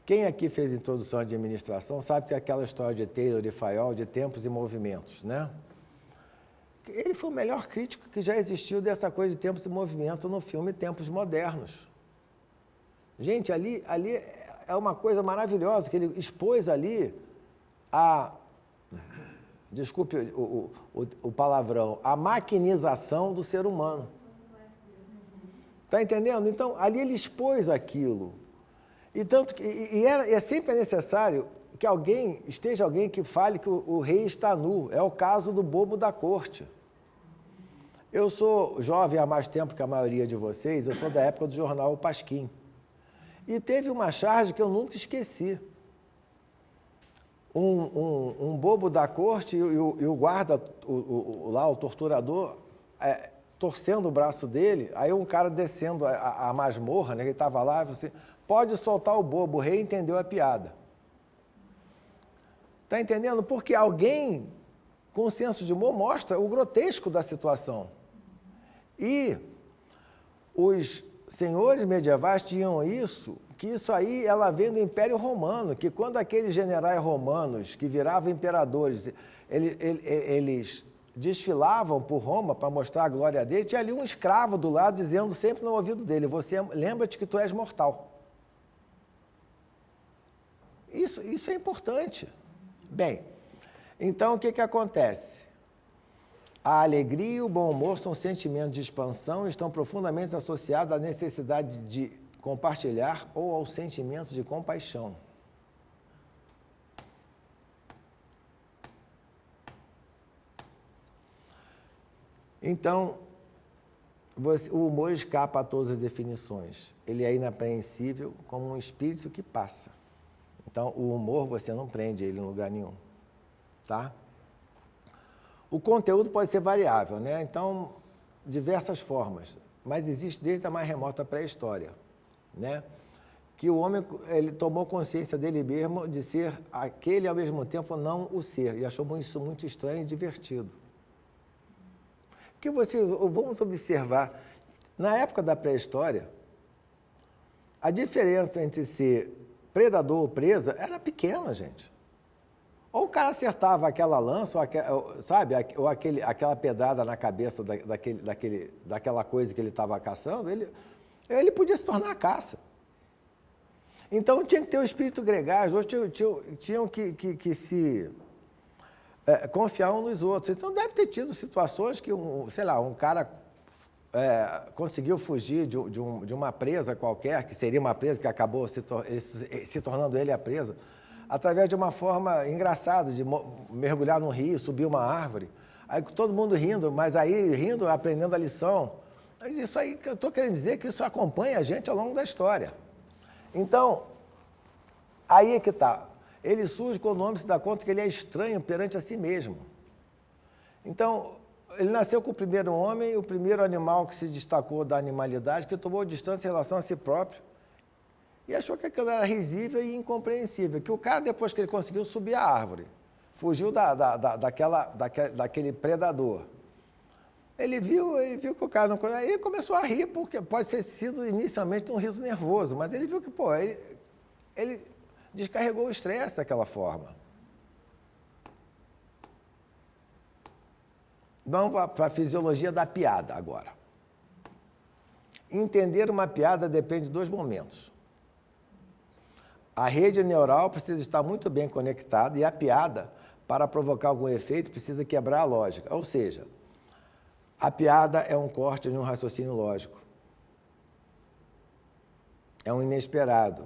Quem aqui fez introdução à administração sabe que é aquela história de Taylor e Fayol, de tempos e movimentos, né? Ele foi o melhor crítico que já existiu dessa coisa de tempos e movimento no filme Tempos Modernos. Gente, ali é uma coisa maravilhosa, que ele expôs ali desculpe o palavrão, a maquinização do ser humano. Está entendendo? Então, ali ele expôs aquilo. E é sempre necessário que esteja alguém que fale que o rei está nu. É o caso do bobo da corte. Eu sou jovem há mais tempo que a maioria de vocês, eu sou da época do jornal O Pasquim. E teve uma charge que eu nunca esqueci. Um bobo da corte e o guarda, lá o torturador, torcendo o braço dele, aí um cara descendo a masmorra, né, ele estava lá, e assim, pode soltar o bobo, o rei entendeu a piada. Está entendendo? Porque alguém com senso de humor mostra o grotesco da situação. E os senhores medievais tinham que isso aí ela vem do Império Romano, que quando aqueles generais romanos que viravam imperadores, eles desfilavam por Roma para mostrar a glória dele, tinha ali um escravo do lado dizendo sempre no ouvido dele, lembra-te que tu és mortal. Isso é importante. Bem, então o que acontece? A alegria e o bom humor são sentimentos de expansão e estão profundamente associados à necessidade de compartilhar ou ao sentimento de compaixão. Então, o humor escapa a todas as definições. Ele é inapreensível como um espírito que passa. Então, o humor, você não prende ele em lugar nenhum. Tá? O conteúdo pode ser variável, né? Então, diversas formas. Mas existe desde a mais remota pré-história, né? Que o homem ele tomou consciência dele mesmo de ser aquele e, ao mesmo tempo, não o ser. E achou isso muito estranho e divertido. Vamos observar, na época da pré-história, a diferença entre ser predador ou presa era pequena, gente. Ou o cara acertava aquela lança, sabe, ou aquela pedrada na cabeça daquela coisa que ele estava caçando, ele podia se tornar a caça. Então tinha que ter o espírito gregário, os outros tinham que se confiar uns nos outros. Então deve ter tido situações que, um cara conseguiu fugir de uma presa qualquer, que seria uma presa que acabou se tornando ele a presa, através de uma forma engraçada, de mergulhar num rio, subir uma árvore, aí todo mundo rindo, mas aí rindo, aprendendo a lição. Isso aí que eu estou querendo dizer que isso acompanha a gente ao longo da história. Então, aí é que está. Ele surge quando o homem se dá conta que ele é estranho perante a si mesmo. Então, ele nasceu com o primeiro homem, o primeiro animal que se destacou da animalidade, que tomou distância em relação a si próprio, e achou que aquilo era risível e incompreensível, que o cara, depois que ele conseguiu subir a árvore, fugiu daquele predador, ele viu que o cara não... Aí ele começou a rir, porque pode ter sido inicialmente um riso nervoso, mas ele viu que, ele descarregou o estresse daquela forma. Vamos para a fisiologia da piada agora. Entender uma piada depende de 2 momentos. A rede neural precisa estar muito bem conectada e a piada, para provocar algum efeito, precisa quebrar a lógica. Ou seja, a piada é um corte de um raciocínio lógico. É um inesperado.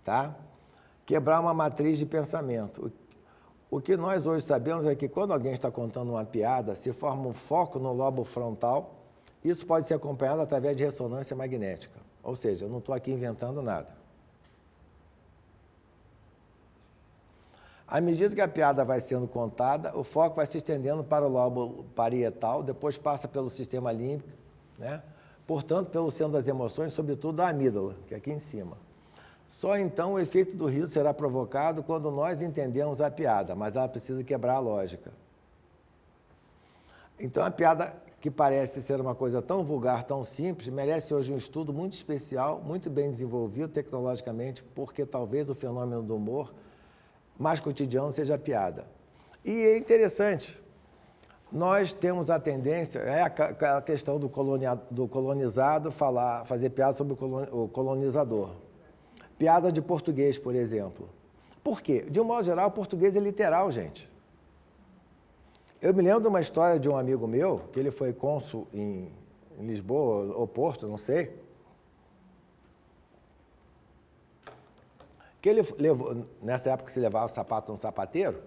Tá? Quebrar uma matriz de pensamento. O que nós hoje sabemos é que quando alguém está contando uma piada, se forma um foco no lobo frontal, isso pode ser acompanhado através de ressonância magnética. Ou seja, eu não estou aqui inventando nada. À medida que a piada vai sendo contada, o foco vai se estendendo para o lobo parietal, depois passa pelo sistema límbico, né? Portanto, pelo centro das emoções, sobretudo a amígdala, que é aqui em cima. Só então o efeito do riso será provocado quando nós entendemos a piada, mas ela precisa quebrar a lógica. Então, a piada, que parece ser uma coisa tão vulgar, tão simples, merece hoje um estudo muito especial, muito bem desenvolvido tecnologicamente, porque talvez o fenômeno do humor mais cotidiano seja a piada. E é interessante, nós temos a tendência, a questão do colonizado fazer piada sobre o colonizador. Piada de português, por exemplo. Por quê? De um modo geral, o português é literal, gente. Eu me lembro de uma história de um amigo meu, que ele foi cônsul em Lisboa ou Porto, não sei, que ele levou, nessa época se levava o sapato no sapateiro,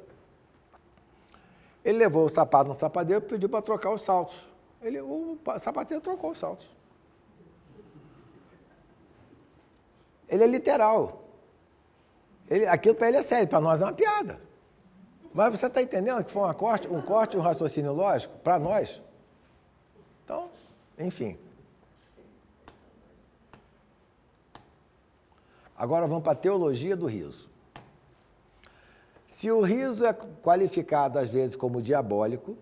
ele levou o sapato no sapateiro e pediu para trocar os saltos. O sapateiro trocou os saltos. Ele é literal. Aquilo para ele é sério, para nós é uma piada. Mas você está entendendo que foi um corte, um raciocínio lógico para nós? Então, enfim. Agora vamos para a teologia do riso. Se o riso é qualificado às vezes como diabólico,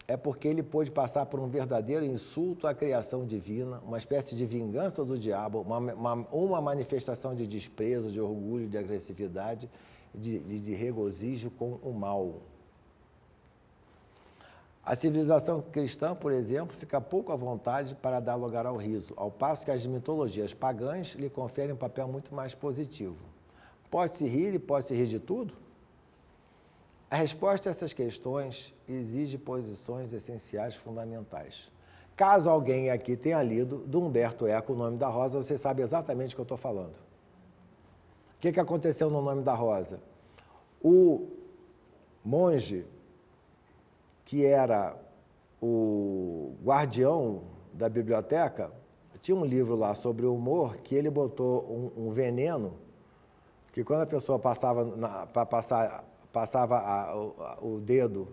é porque ele pôde passar por um verdadeiro insulto à criação divina, uma espécie de vingança do diabo, uma manifestação de desprezo, de orgulho, de agressividade, de regozijo com o mal. A civilização cristã, por exemplo, fica pouco à vontade para dar lugar ao riso, ao passo que as mitologias pagãs lhe conferem um papel muito mais positivo. Pode-se rir e pode-se rir de tudo? A resposta a essas questões exige posições essenciais fundamentais. Caso alguém aqui tenha lido do Humberto Eco O Nome da Rosa, você sabe exatamente o que eu estou falando. O que aconteceu no Nome da Rosa? O monge, que era o guardião da biblioteca tinha um livro lá sobre o humor que ele botou um veneno que quando a pessoa passava o dedo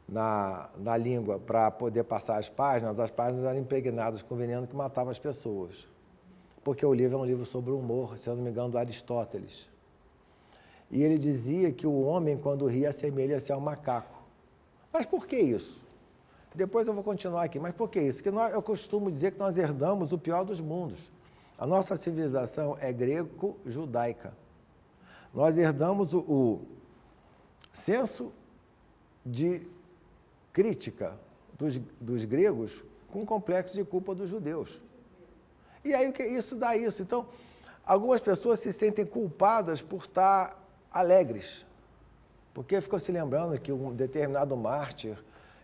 na língua para poder passar as páginas eram impregnadas com veneno que matava as pessoas. Porque o livro é um livro sobre o humor, se eu não me engano, do Aristóteles. E ele dizia que o homem, quando ri, assemelha-se ao macaco. Mas por que isso? Depois eu vou continuar aqui. Mas por que isso? Porque eu costumo dizer que nós herdamos o pior dos mundos. A nossa civilização é greco-judaica. Nós herdamos o senso de crítica dos gregos com complexo de culpa dos judeus. E aí o que isso dá isso? Então, algumas pessoas se sentem culpadas por estar alegres, porque ficou se lembrando que um determinado mártir,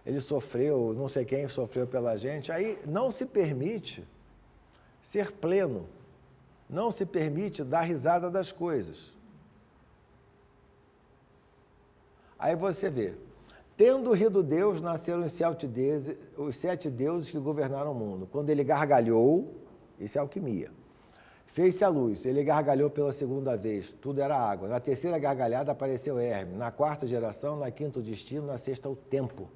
ele sofreu, não sei quem sofreu pela gente, aí não se permite ser pleno, não se permite dar risada das coisas. Aí você vê, tendo rido Deus, nasceram os 7 deuses que governaram o mundo. Quando ele gargalhou, isso é alquimia, fez-se a luz, ele gargalhou pela segunda vez, tudo era água. Na terceira gargalhada apareceu Hermes, na quarta geração, na quinta o destino, na sexta o tempo.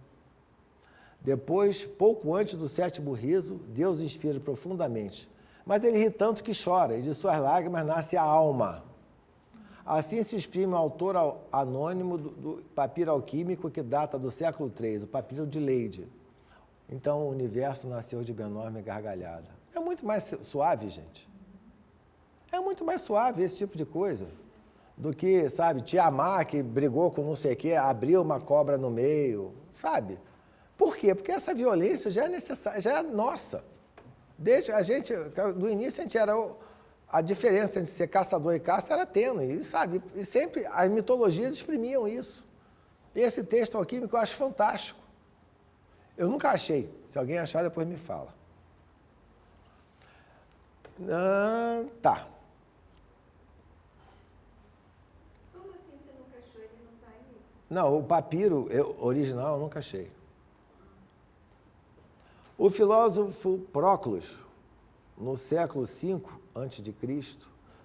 Depois, pouco antes do 7º riso, Deus inspira profundamente, mas ele ri tanto que chora, e de suas lágrimas nasce a alma. Assim se exprime o autor anônimo do papiro alquímico que data do século III, o papiro de Leyde. Então o universo nasceu de uma enorme gargalhada. É muito mais suave, gente. É muito mais suave esse tipo de coisa do que, sabe, Tiamat que brigou com não sei o quê, abriu uma cobra no meio, sabe? Por quê? Porque essa violência já é necessária, já é nossa. Desde a gente, do início a gente era a diferença entre ser caçador e caça era tênue, sabe? E sempre as mitologias exprimiam isso. E esse texto alquímico eu acho fantástico. Eu nunca achei. Se alguém achar, depois me fala. Tá. Como assim você nunca achou? Ele não está aí? Não, o papiro original eu nunca achei. O filósofo Proclus, no século V a.C.,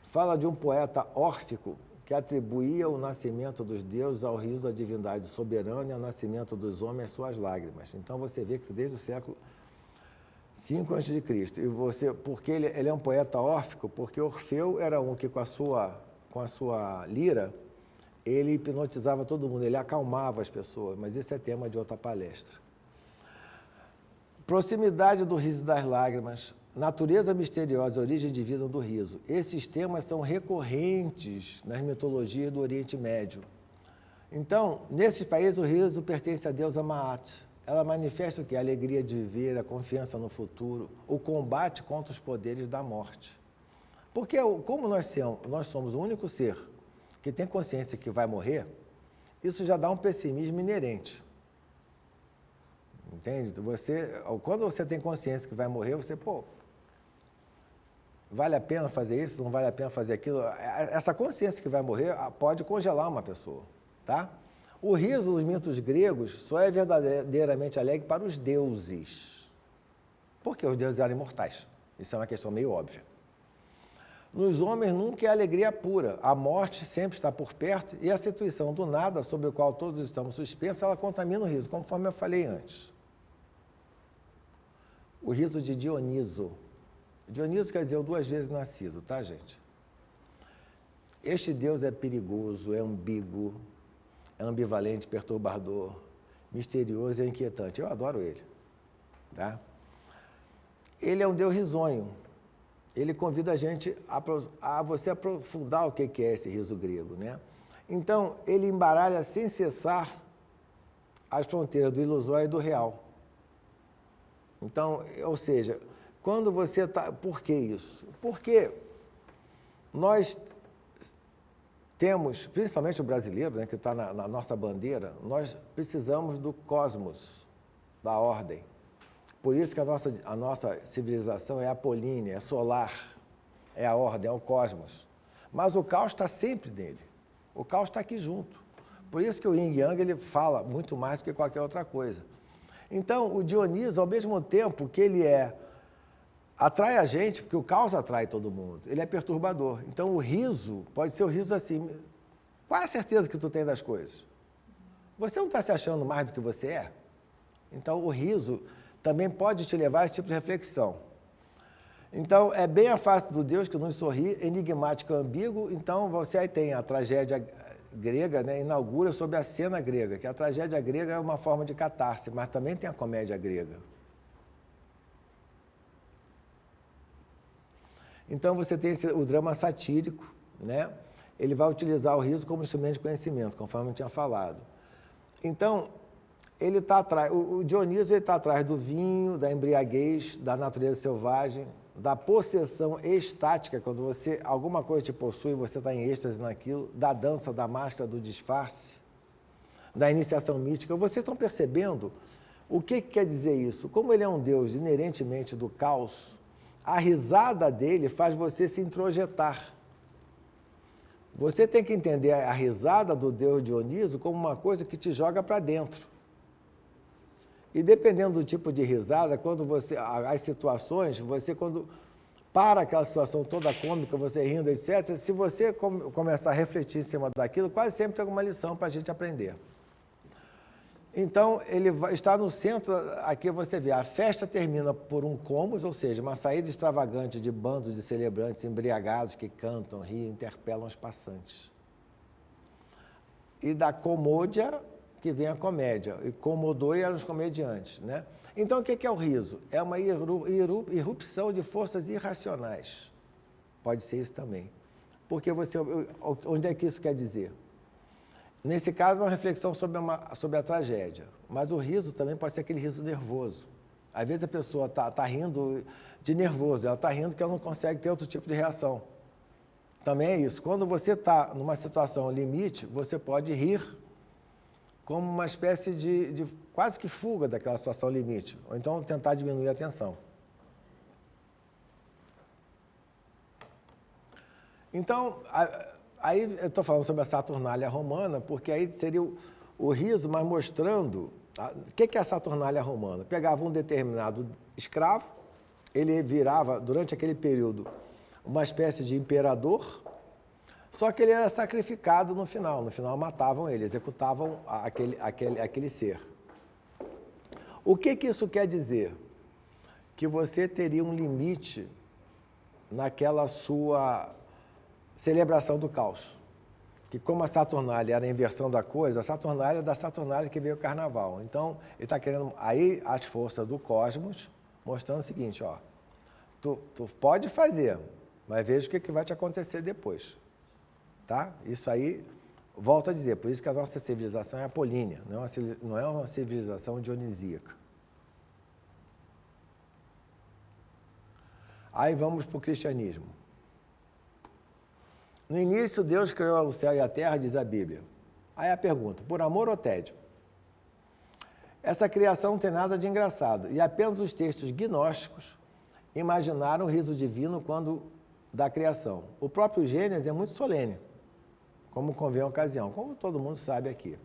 fala de um poeta órfico que atribuía o nascimento dos deuses ao riso da divindade soberana e ao nascimento dos homens às suas lágrimas. Então você vê que desde o século V a.C. E você, porque ele é um poeta órfico, porque Orfeu era um que com a sua lira ele hipnotizava todo mundo, ele acalmava as pessoas, mas esse é tema de outra palestra. Proximidade do riso e das lágrimas, natureza misteriosa, origem divina do riso. Esses temas são recorrentes nas mitologias do Oriente Médio. Então, nesses países, o riso pertence à deusa Maat. Ela manifesta o quê? A alegria de viver, a confiança no futuro, o combate contra os poderes da morte. Porque, como nós somos o único ser que tem consciência que vai morrer, isso já dá um pessimismo inerente. Entende? Quando você tem consciência que vai morrer, você, vale a pena fazer isso? Não vale a pena fazer aquilo? Essa consciência que vai morrer pode congelar uma pessoa, tá? O riso dos mitos gregos só é verdadeiramente alegre para os deuses. Porque os deuses eram imortais. Isso é uma questão meio óbvia. Nos homens nunca é alegria pura. A morte sempre está por perto e a situação do nada, sobre o qual todos estamos suspensos, ela contamina o riso, conforme eu falei antes. O riso de Dioniso. Dioniso quer dizer o 2 vezes nascido, tá, gente? Este Deus é perigoso, é ambíguo, é ambivalente, perturbador, misterioso e inquietante. Eu adoro ele, tá? Ele é um Deus risonho. Ele convida a gente a você aprofundar o que é esse riso grego, né? Então, ele embaralha sem cessar as fronteiras do ilusório e do real. Então, ou seja, quando você está... Por que isso? Porque nós temos, principalmente o brasileiro, né, que está na nossa bandeira, nós precisamos do cosmos, da ordem. Por isso que a nossa civilização é apolínea, é solar, é a ordem, é o cosmos. Mas o caos está sempre nele. O caos está aqui junto. Por isso que o Yin Yang ele fala muito mais do que qualquer outra coisa. Então, o Dionísio, ao mesmo tempo que ele atrai a gente, porque o caos atrai todo mundo, ele é perturbador. Então, o riso pode ser o riso assim, qual é a certeza que tu tem das coisas? Você não está se achando mais do que você é? Então, o riso também pode te levar a esse tipo de reflexão. Então, é bem a face do Deus que nos sorri, enigmático e ambíguo. Então, você aí tem a tragédia grega, né, inaugura sobre a cena grega, que a tragédia grega é uma forma de catarse, mas também tem a comédia grega. Então, você tem o drama satírico, né? Ele vai utilizar o riso como instrumento de conhecimento, conforme eu tinha falado. Então, ele está atrás, o Dionísio está atrás do vinho, da embriaguez, da natureza selvagem, da possessão estática, quando alguma coisa te possui, você está em êxtase naquilo, da dança, da máscara, do disfarce, da iniciação mística. Vocês estão percebendo o que quer dizer isso? Como ele é um Deus inerentemente do caos, a risada dele faz você se introjetar. Você tem que entender a risada do Deus Dionísio como uma coisa que te joga para dentro. E dependendo do tipo de risada, as situações, quando para aquela situação toda cômica, você rindo, etc., se você começar a refletir em cima daquilo, quase sempre tem alguma lição para a gente aprender. Então, ele está no centro, aqui você vê, a festa termina por um comus, ou seja, uma saída extravagante de bandos de celebrantes embriagados que cantam, riem, interpelam os passantes. E da comódia que vem a comédia, e comodou eram os comediantes, né? Então, o que é o riso? É uma irrupção de forças irracionais. Pode ser isso também. Porque onde é que isso quer dizer? Nesse caso, uma reflexão sobre a tragédia. Mas o riso também pode ser aquele riso nervoso. Às vezes a pessoa está rindo de nervoso, ela está rindo que ela não consegue ter outro tipo de reação. Também é isso. Quando você está numa situação limite, você pode rir como uma espécie de quase que fuga daquela situação limite, ou então tentar diminuir a tensão. Então, aí eu estou falando sobre a Saturnália romana, porque aí seria o riso, mas mostrando o que é a Saturnália romana. Pegava um determinado escravo, ele virava, durante aquele período, uma espécie de imperador, só que ele era sacrificado no final matavam ele, executavam aquele ser. O que isso quer dizer? Que você teria um limite naquela sua celebração do caos. Que como a Saturnália era a inversão da coisa, a Saturnália é da Saturnália que veio o carnaval. Então, ele está querendo aí as forças do cosmos, mostrando o seguinte, ó, tu pode fazer, mas veja o que vai te acontecer depois. Tá? Isso aí, volto a dizer, por isso que a nossa civilização é apolínea, não é uma civilização dionisíaca. Aí vamos para o cristianismo. No início, Deus criou o céu e a terra, diz a Bíblia. Aí a pergunta, por amor ou tédio? Essa criação não tem nada de engraçado, e apenas os textos gnósticos imaginaram o riso divino da criação. O próprio Gênesis é muito solene, como convém a ocasião, como todo mundo sabe aqui.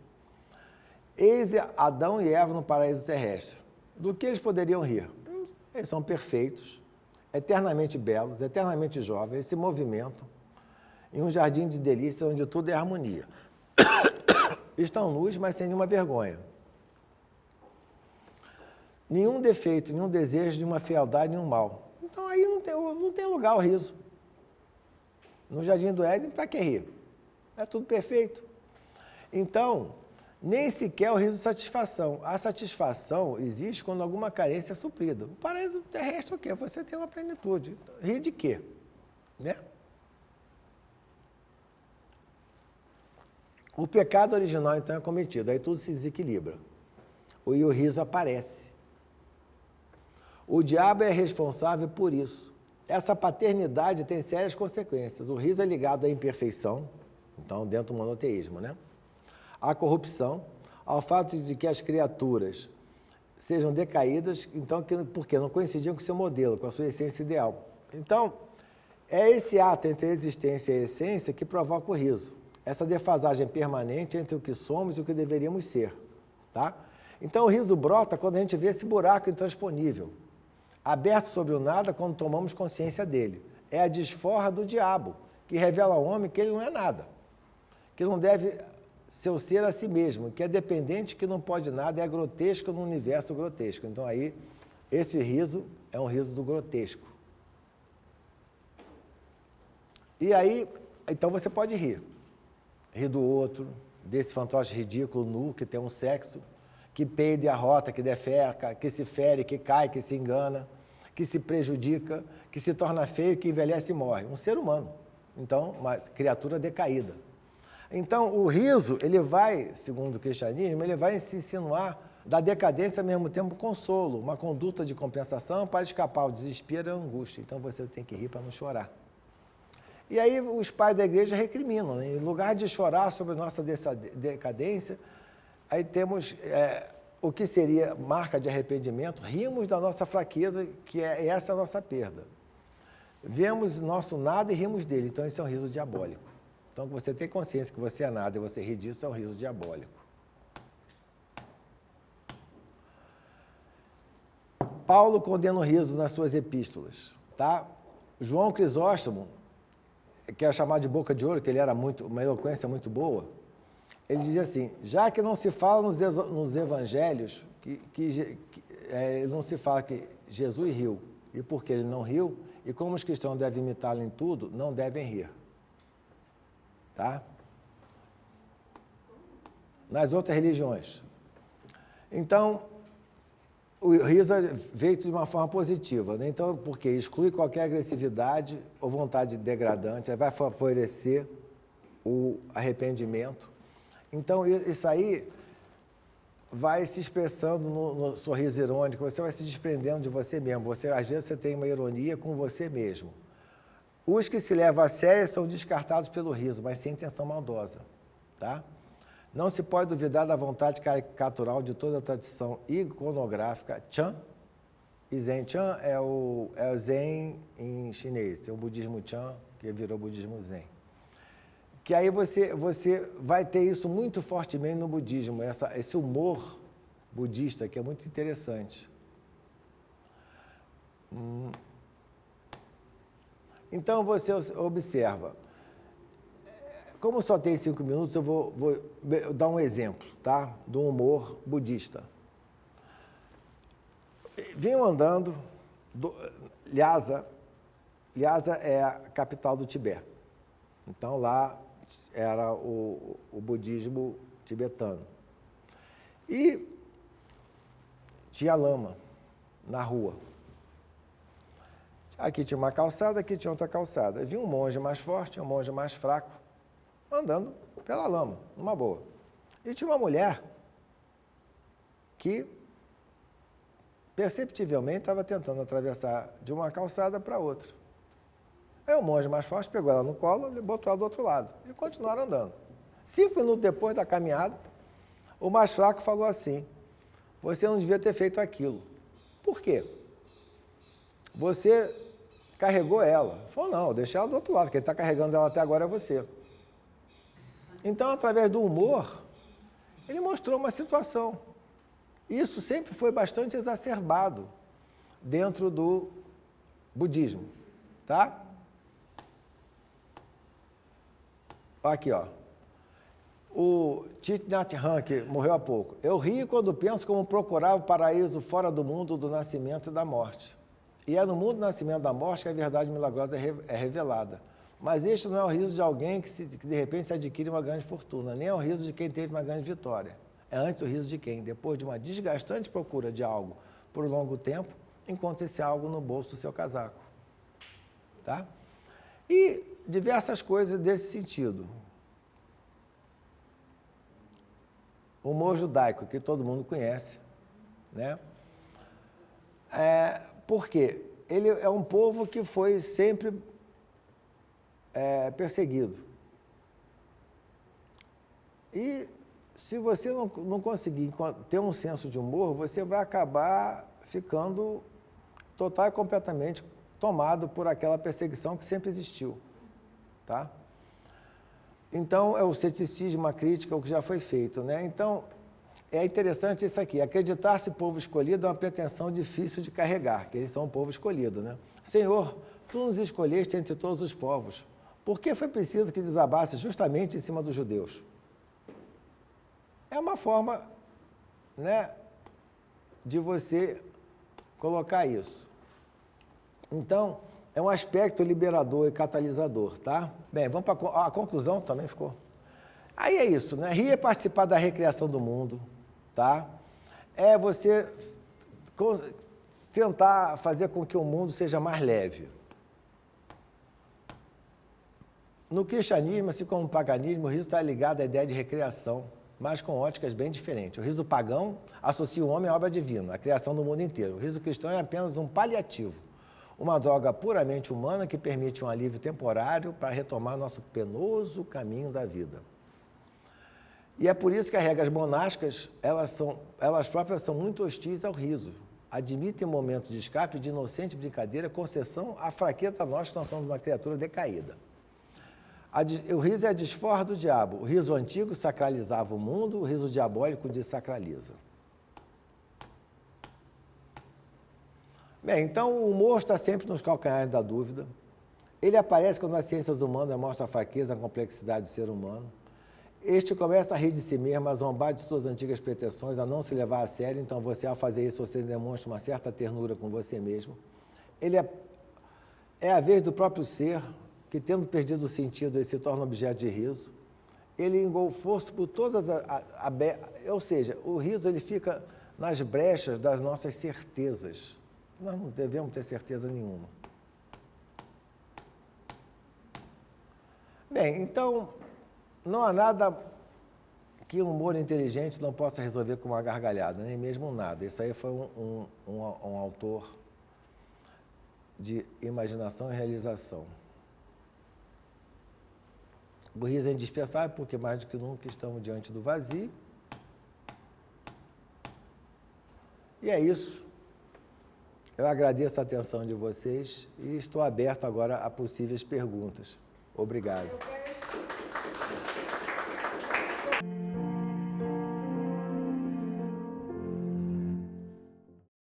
Eis Adão e Eva no paraíso terrestre. Do que eles poderiam rir? Eles são perfeitos, eternamente belos, eternamente jovens, eles se movimentam em um jardim de delícias onde tudo é harmonia. Estão nus, mas sem nenhuma vergonha. Nenhum defeito, nenhum desejo, nenhuma fealdade, nenhum mal. Então aí não tem lugar ao riso. No jardim do Éden, para que rir? É tudo perfeito. Então, nem sequer o riso de satisfação. A satisfação existe quando alguma carência é suprida. O paraíso terrestre é o quê? Você tem uma plenitude. Rir de quê? Né? O pecado original, então, é cometido. Aí tudo se desequilibra. E o riso aparece. O diabo é responsável por isso. Essa paternidade tem sérias consequências. O riso é ligado à imperfeição, então, dentro do monoteísmo, né? À corrupção, ao fato de que as criaturas sejam decaídas, então, porque não coincidiam com o seu modelo, com a sua essência ideal. Então, é esse ato entre a existência e a essência que provoca o riso. Essa defasagem permanente entre o que somos e o que deveríamos ser, tá? Então, o riso brota quando a gente vê esse buraco intransponível, aberto sobre o nada quando tomamos consciência dele. É a desforra do diabo, que revela ao homem que ele não é nada, que não deve seu ser a si mesmo, que é dependente, que não pode nada, é grotesco no universo grotesco. Então, aí, esse riso é um riso do grotesco. E aí, então você pode rir. Rir do outro, desse fantoche ridículo, nu, que tem um sexo, que peida e arrota, que defeca, que se fere, que cai, que se engana, que se prejudica, que se torna feio, que envelhece e morre. Um ser humano. Então, uma criatura decaída. Então, o riso, ele vai, segundo o cristianismo, ele vai se insinuar da decadência ao mesmo tempo consolo, uma conduta de compensação para escapar ao desespero e à angústia. Então, você tem que rir para não chorar. E aí, os pais da igreja recriminam, né? Em lugar de chorar sobre nossa decadência, aí temos o que seria marca de arrependimento, rimos da nossa fraqueza, que é essa a nossa perda. Vemos nosso nada e rimos dele, então esse é um riso diabólico. Então, você ter consciência que você é nada e você ri disso é um riso diabólico. Paulo condena o riso nas suas epístolas, tá? João Crisóstomo, que é chamado de boca de ouro, que ele era uma eloquência muito boa, ele dizia assim, já que não se fala nos evangelhos, não se fala que Jesus riu, e porque ele não riu, e como os cristãos devem imitá-lo em tudo, não devem rir. Tá? Nas outras religiões. Então, o riso é feito de uma forma positiva, né? Então, porque exclui qualquer agressividade ou vontade degradante, vai favorecer o arrependimento. Então, isso aí vai se expressando no sorriso irônico, você vai se desprendendo de você mesmo. Às vezes você tem uma ironia com você mesmo. Os que se levam a sério são descartados pelo riso, mas sem intenção maldosa. Tá? Não se pode duvidar da vontade caricatural de toda a tradição iconográfica Chan e Zen. Chan é o Zen em chinês, tem o budismo Chan, que virou budismo Zen. Que aí você vai ter isso muito fortemente no budismo, esse humor budista, que é muito interessante. Então, você observa. Como só tem 5 minutos, eu vou dar um exemplo, tá? Do humor budista. Venho andando, Lhasa é a capital do Tibete. Então, lá era o budismo tibetano. E tinha lama na rua. Aqui tinha uma calçada, aqui tinha outra calçada. Vinha um monge mais forte, um monge mais fraco, andando pela lama, numa boa. E tinha uma mulher que, perceptivelmente, estava tentando atravessar de uma calçada para outra. Aí o monge mais forte pegou ela no colo e botou ela do outro lado. E continuaram andando. 5 minutos depois da caminhada, o mais fraco falou assim, você não devia ter feito aquilo. Por quê? Você carregou ela. Falou, não, deixa ela do outro lado, quem está carregando ela até agora é você. Então, através do humor, ele mostrou uma situação. Isso sempre foi bastante exacerbado dentro do budismo, tá? Aqui, ó. O Thich Nhat Hanh, que morreu há pouco. Eu rio quando penso como procurava o paraíso fora do mundo do nascimento e da morte. E é no mundo do nascimento e da morte que a verdade milagrosa é revelada. Mas este não é o riso de alguém que de repente se adquire uma grande fortuna, nem é o riso de quem teve uma grande vitória. É antes o riso de quem, depois de uma desgastante procura de algo por um longo tempo, encontra esse algo no bolso do seu casaco. Tá? E diversas coisas desse sentido. O humor judaico, que todo mundo conhece, né? Por quê? Ele é um povo que foi sempre perseguido. E se você não conseguir ter um senso de humor, você vai acabar ficando total e completamente tomado por aquela perseguição que sempre existiu. Tá? Então, é o ceticismo, a crítica, o que já foi feito, né? Então, É interessante isso aqui. Acreditar-se povo escolhido é uma pretensão difícil de carregar, que eles são um povo escolhido, né? Senhor, tu nos escolheste entre todos os povos. Por que foi preciso que desabasse justamente em cima dos judeus? É uma forma, né, de você colocar isso. Então, é um aspecto liberador e catalisador, tá? Bem, vamos para a conclusão, também ficou. Aí é isso, né? Rir é participar da recriação do mundo, tá? É você tentar fazer com que o mundo seja mais leve. No cristianismo, assim como no paganismo, o riso está ligado à ideia de recriação, mas com óticas bem diferentes. O riso pagão associa o homem à obra divina, à criação do mundo inteiro. O riso cristão é apenas um paliativo, uma droga puramente humana que permite um alívio temporário para retomar nosso penoso caminho da vida. E é por isso que as regras monásticas, elas próprias são muito hostis ao riso. Admitem momentos de escape, de inocente brincadeira, concessão à fraqueza nós que nós somos uma criatura decaída. O riso é a desforra do diabo. O riso antigo sacralizava o mundo, o riso diabólico desacraliza. Bem, então o humor está sempre nos calcanhares da dúvida. Ele aparece quando as ciências humanas mostram a fraqueza, a complexidade do ser humano. Este começa a rir de si mesmo, a zombar de suas antigas pretensões, a não se levar a sério. Então, você, ao fazer isso, você demonstra uma certa ternura com você mesmo. Ele é a vez do próprio ser, que, tendo perdido o sentido, ele se torna objeto de riso. Ele engolfou-se por todas ou seja, o riso ele fica nas brechas das nossas certezas. Nós não devemos ter certeza nenhuma. Bem, então, não há nada que um humor inteligente não possa resolver com uma gargalhada, nem mesmo nada. Isso aí foi um autor de imaginação e realização. O riso é indispensável porque, mais do que nunca, estamos diante do vazio. E é isso. Eu agradeço a atenção de vocês e estou aberto agora a possíveis perguntas. Obrigado.